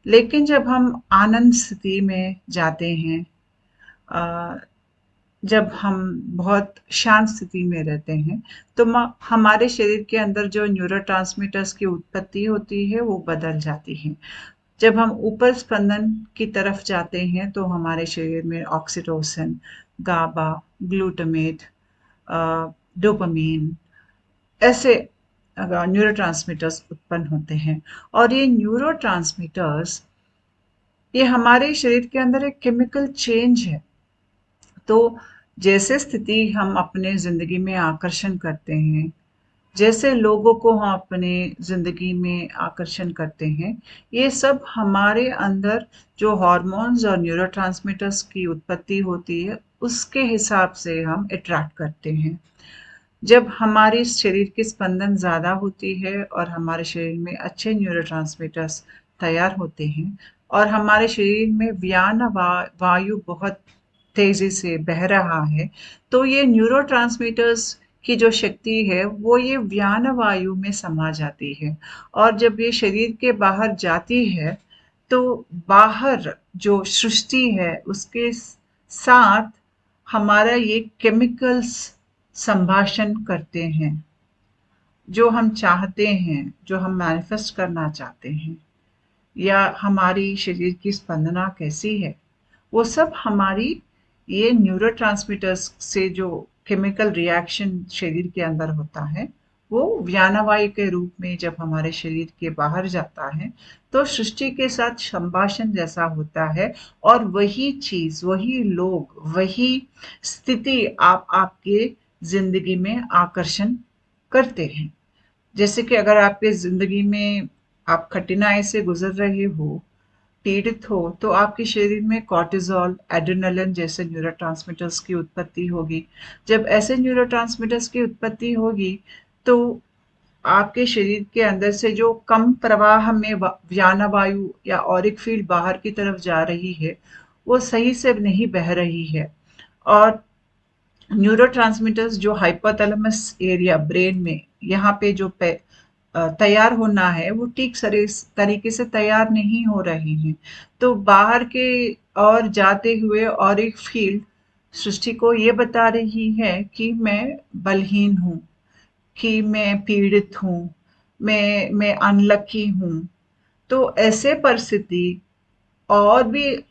लेकिन जब हम आनंद स्थिति में जाते हैं, अ, जब हम बहुत शांत स्थिति में रहते हैं, तो हमारे शरीर के अंदर जो न्यूरोट्रांसमीटर्स की उत्पत्ति होती है वो बदल जाती है। जब हम ऊपर स्पंदन की तरफ जाते हैं, तो हमारे शरीर में ऑक्सीटोसिन, गाबा, ग्लूटामेट, डोपामीन ऐसे न्यूरोट्रांसमीटर्स उत्पन्न होते हैं। और ये न्यूरोट्रांसमीटर्स, ये हमारे शरीर के अंदर एक केमिकल चेंज है। तो जैसे स्थिति हम अपने ज़िंदगी में आकर्षण करते हैं, जैसे लोगों को हम अपने ज़िंदगी में आकर्षण करते हैं, ये सब हमारे अंदर जो हार्मोन्स और न्यूरोट्रांसमीटर्स की उत्पत्ति होती है, उसके हिसाब से हम अट्रैक्ट करते हैं। जब हमारे शरीर की स्पंदन ज़्यादा होती है और हमारे शरीर में अच्छे न्यूरोट्रांसमीटर्स तैयार होते हैं, और हमारे शरीर में वायु बहुत तेज़ी से बह रहा है, तो ये न्यूरोट्रांसमीटर्स की जो शक्ति है, वो ये व्यान वायु में समा जाती है। और जब ये शरीर के बाहर जाती है, तो बाहर जो सृष्टि है, उसके साथ हमारा ये केमिकल्स संभाषण करते हैं। जो हम चाहते हैं, जो हम मैनिफेस्ट करना चाहते हैं, या हमारी शरीर की स्पंदना कैसी है, वो सब हमारी ये न्यूरोट्रांसमीटर्स से जो केमिकल रिएक्शन शरीर के अंदर होता है, वो व्यानवायु के रूप में जब हमारे शरीर के बाहर जाता है, तो सृष्टि के साथ संभाषण जैसा होता है। और वही चीज़, वही लोग, वही स्थिति आप आपके ज़िंदगी में आकर्षण करते हैं। जैसे कि अगर आपके ज़िंदगी में आप कठिनाई से गुजर रहे हो, पीड़ित हो, तो आपके शरीर में कॉर्टिसोल, एड्रेनलिन जैसे न्यूरोट्रांसमीटर्स की उत्पत्ति होगी। जब ऐसे न्यूरोट्रांसमीटर्स की उत्पत्ति होगी, तो आपके शरीर के अंदर से जो कम प्रवाह में ज्ञान वायु या ऑरिक फील्ड बाहर की तरफ जा रही है, वो सही से नहीं बह रही है। और न्यूरोट्रांसमीटर्स जो हाइपोथैलेमस एरिया ब्रेन में यहाँ पे जो तैयार होना है, वो ठीक तरीके से तैयार नहीं हो रहे हैं। तो बाहर के और जाते हुए और एक फील्ड सृष्टि को ये बता रही है कि मैं बलहीन हूँ, कि मैं पीड़ित हूँ, मैं अनलकी हूँ। तो ऐसे परिस्थिति और भी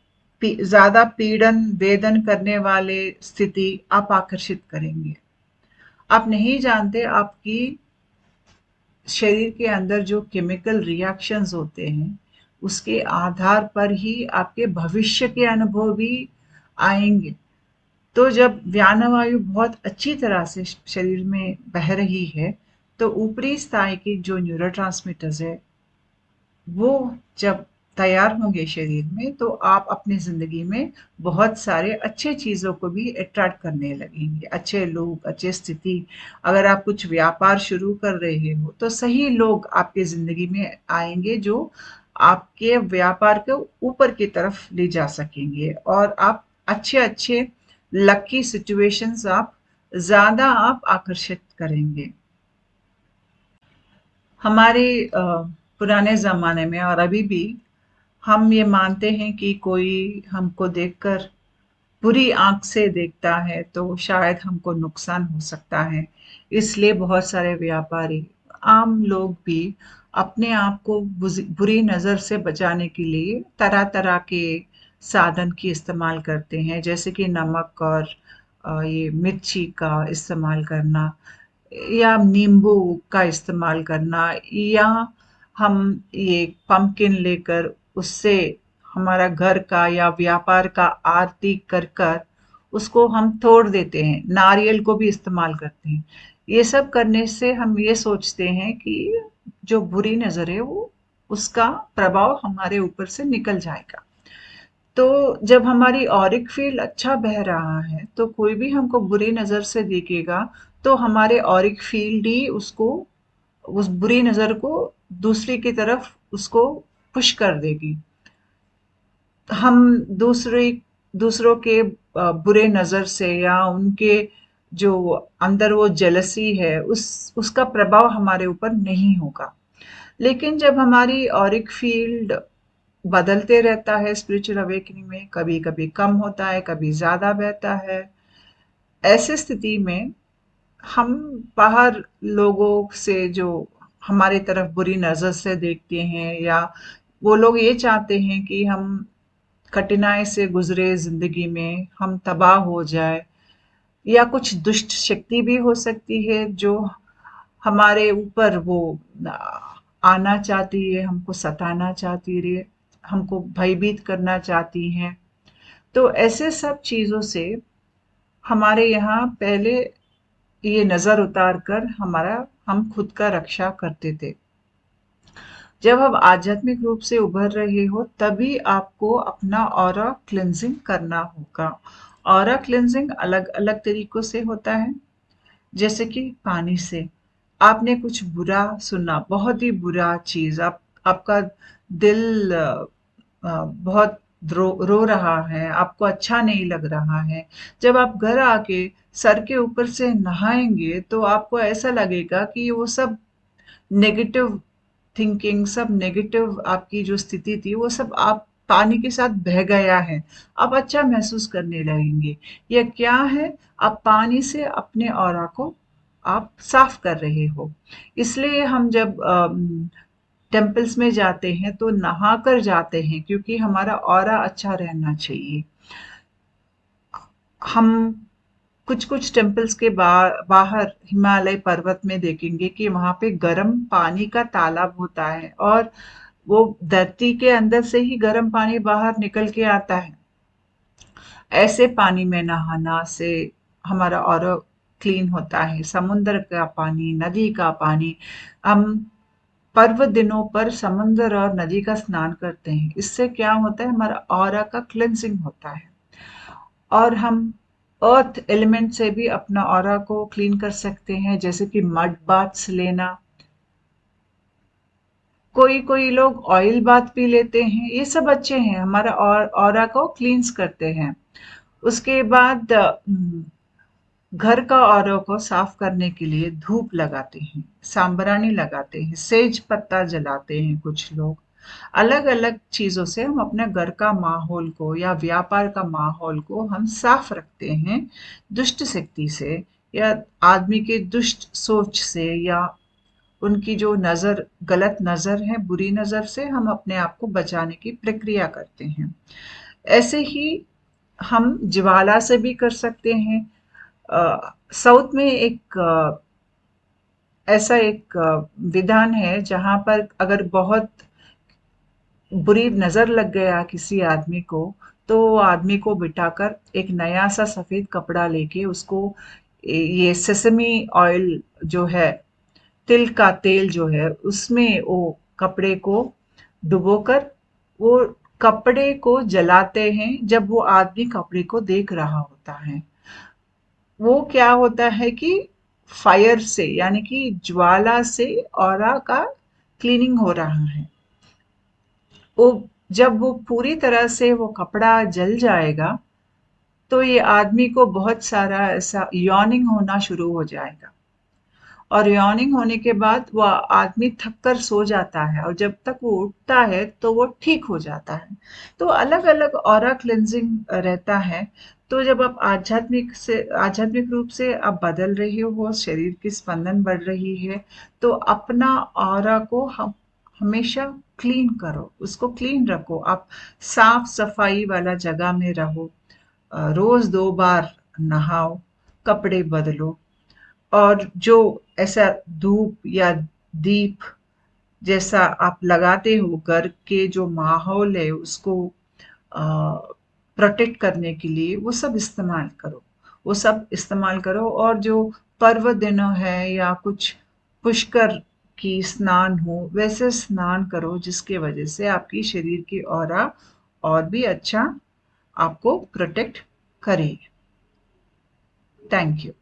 ज्यादा पीड़न वेदन करने वाले स्थिति आप आकर्षित करेंगे। आप नहीं जानते आपकी शरीर के अंदर जो केमिकल रिएक्शंस होते हैं, उसके आधार पर ही आपके भविष्य के अनुभव भी आएंगे। तो जब व्यानवायु बहुत अच्छी तरह से शरीर में बह रही है, तो ऊपरी स्थाई के जो न्यूरोट्रांसमीटर्स है, वो जब तैयार होंगे शरीर में, तो आप अपनी ज़िंदगी में बहुत सारे अच्छे चीज़ों को भी अट्रैक्ट करने लगेंगे। अच्छे लोग, अच्छी स्थिति। अगर आप कुछ व्यापार शुरू कर रहे हो, तो सही लोग आपकी ज़िंदगी में आएंगे जो आपके व्यापार को ऊपर की तरफ ले जा सकेंगे, और आप अच्छे अच्छे लकी सिचुएशंस आप ज़्यादा आप आकर्षित करेंगे। हमारे पुराने ज़माने में और अभी भी हम ये मानते हैं कि कोई हमको देखकर बुरी आंख से देखता है तो शायद हमको नुकसान हो सकता है। इसलिए बहुत सारे व्यापारी, आम लोग भी अपने आप को बुरी नज़र से बचाने के लिए तरह तरह के साधन की इस्तेमाल करते हैं, जैसे कि नमक और ये मिर्ची का इस्तेमाल करना, या नींबू का इस्तेमाल करना, या हम ये पंपकिन लेकर उससे हमारा घर का या व्यापार का आरती कर कर उसको हम तोड़ देते हैं। नारियल को भी इस्तेमाल करते हैं। ये सब करने से हम ये सोचते हैं कि जो बुरी नज़र है वो उसका प्रभाव हमारे ऊपर से निकल जाएगा। तो जब हमारी ऑरिक फील्ड अच्छा बह रहा है, तो कोई भी हमको बुरी नज़र से देखेगा, तो हमारे ऑरिक फील्ड ही उसको, उस बुरी नज़र को दूसरी की तरफ उसको पुश कर देगी। हम दूसरों के बुरे नज़र से या उनके जो अंदर वो जेलसी है, उसका प्रभाव हमारे ऊपर नहीं होगा। लेकिन जब हमारी ऑरिक फील्ड बदलते रहता है स्पिरिचुअल अवेकनिंग में, कभी कभी कम होता है, कभी ज़्यादा बहता है, ऐसे स्थिति में हम बाहर लोगों से जो हमारी तरफ बुरी नज़र से देखते हैं, या वो लोग ये चाहते हैं कि हम कठिनाई से गुजरे ज़िंदगी में, हम तबाह हो जाए, या कुछ दुष्ट शक्ति भी हो सकती है जो हमारे ऊपर वो आना चाहती है, हमको सताना चाहती है, हमको भयभीत करना चाहती हैं। तो ऐसे सब चीज़ों से हमारे यहाँ पहले ये नज़र उतार कर हम खुद का रक्षा करते थे। जब आप आध्यात्मिक रूप से उभर रहे हो, तभी आपको अपना ऑरा क्लिनजिंग करना होगा। ऑरा क्लिनजिंग अलग अलग तरीकों से होता है, जैसे कि पानी से। आपने कुछ बुरा सुना, बहुत ही बुरा चीज़, आपका दिल बहुत रो रहा है, आपको अच्छा नहीं लग रहा है। जब आप घर आके सर के ऊपर से नहाएंगे, तो आपको ऐसा लगेगा कि वो सब नेगेटिव थिंकिंग, सब नेगेटिव आपकी जो स्थिति थी, वो सब आप पानी के साथ बह गया है। आप अच्छा महसूस करने लगेंगे। यह क्या है? आप पानी से अपने ऑरा को आप साफ कर रहे हो। इसलिए हम जब टेम्पल्स में जाते हैं तो नहा कर जाते हैं, क्योंकि हमारा ऑरा अच्छा रहना चाहिए। हम कुछ कुछ टेम्पल्स के बाहर हिमालय पर्वत में देखेंगे कि वहां पे गर्म पानी का तालाब होता है, और वो धरती के अंदर से ही गर्म पानी बाहर निकल के आता है। ऐसे पानी में नहाना से हमारा ऑरा क्लीन होता है। समुद्र का पानी, नदी का पानी, हम पर्व दिनों पर समुद्र और नदी का स्नान करते हैं। इससे क्या होता है, हमारा ऑरा का क्लेंजिंग होता है। और हम अर्थ एलिमेंट से भी अपना ऑरा को क्लीन कर सकते हैं, जैसे कि मड बाथ्स लेना। कोई कोई लोग ऑयल बाथ भी लेते हैं, ये सब अच्छे हैं, हमारा ऑरा को क्लींस करते हैं। उसके बाद घर का औरों को साफ करने के लिए धूप लगाते हैं, सांब्रानी लगाते हैं, सेज पत्ता जलाते हैं कुछ लोग। अलग अलग चीजों से हम अपने घर का माहौल को या व्यापार का माहौल को हम साफ रखते हैं, दुष्ट शक्ति से या आदमी के दुष्ट सोच से या उनकी जो नजर, गलत नजर है, बुरी नजर से हम अपने आप को बचाने की प्रक्रिया करते हैं। ऐसे ही हम ज्वाला से भी कर सकते हैं। साउथ में एक ऐसा एक विधान है जहां पर अगर बहुत बुरी नजर लग गया किसी आदमी को, तो वो आदमी को बिठाकर एक नया सा सफेद कपड़ा लेके उसको ये सेसमी ऑयल जो है, तिल का तेल जो है, उसमें वो कपड़े को डुबोकर वो कपड़े को जलाते हैं जब वो आदमी कपड़े को देख रहा होता है। वो क्या होता है कि फायर से, यानी कि ज्वाला से ऑरा का क्लीनिंग हो रहा है। वो जब वो पूरी तरह से वो कपड़ा जल जाएगा, तो ये आदमी को बहुत सारा ऐसा यॉर्निंग होना शुरू हो जाएगा। और यॉर्निंग होने के बाद वो आदमी थक कर सो जाता है, और जब तक वो उठता है तो वो ठीक हो जाता है। तो अलग अलग ऑरा क्लेंजिंग रहता है। तो जब आप आध्यात्मिक रूप से आप बदल रहे हो, शरीर की स्पंदन बढ़ रही है, तो अपना ऑरा को हम हमेशा क्लीन करो, उसको क्लीन रखो। आप साफ सफाई वाला जगह में रहो, रोज 2 बार नहाओ, कपड़े बदलो। और जो ऐसा धूप या दीप जैसा आप लगाते हो, घर के जो माहौल है उसको प्रोटेक्ट करने के लिए, वो सब इस्तेमाल करो, वो सब इस्तेमाल करो। और जो पर्व दिनों है या कुछ पुष्कर की स्नान हो, वैसे स्नान करो जिसके वजह से आपकी शरीर की ऑरा और भी अच्छा आपको प्रोटेक्ट करे। Thank you.